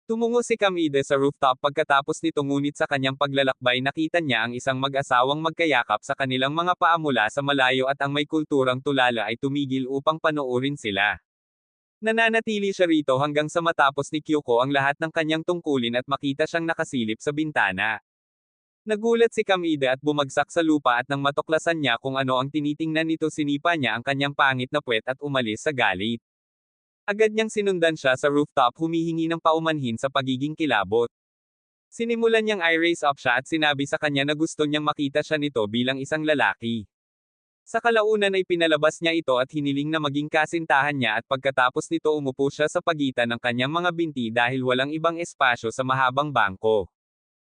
Tumungo si Kamida sa rooftop pagkatapos nito ngunit sa kanyang paglalakbay nakita niya ang isang mag-asawang magkayakap sa kanilang mga paa mula sa malayo at ang may kulturang tulala ay tumigil upang panoorin sila. Nananatili siya rito hanggang sa matapos ni Kyoko ang lahat ng kanyang tungkulin at makita siyang nakasilip sa bintana. Nagulat si Kamida at bumagsak sa lupa at nang matuklasan niya kung ano ang tinitingnan nito sinipa niya ang kanyang pangit na puwet at umalis sa galit. Agad niyang sinundan siya sa rooftop humihingi ng paumanhin sa pagiging kilabot. Sinimulan niyang i-raise up siya at sinabi sa kanya na gusto niyang makita siya nito bilang isang lalaki. Sa kalaunan ay pinalabas niya ito at hiniling na maging kasintahan niya at pagkatapos nito umupo siya sa pagitan ng kanyang mga binti dahil walang ibang espasyo sa mahabang bangko.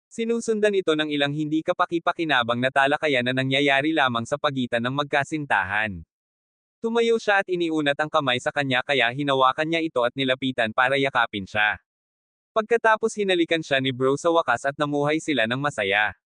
Sinusundan ito ng ilang hindi kapaki-pakinabang na talakayan na nangyayari lamang sa pagitan ng magkasintahan. Tumayo siya at iniunat ang kamay sa kanya kaya hinawakan niya ito at nilapitan para yakapin siya. Pagkatapos hinalikan siya ni bro sa wakas at namuhay sila ng masaya.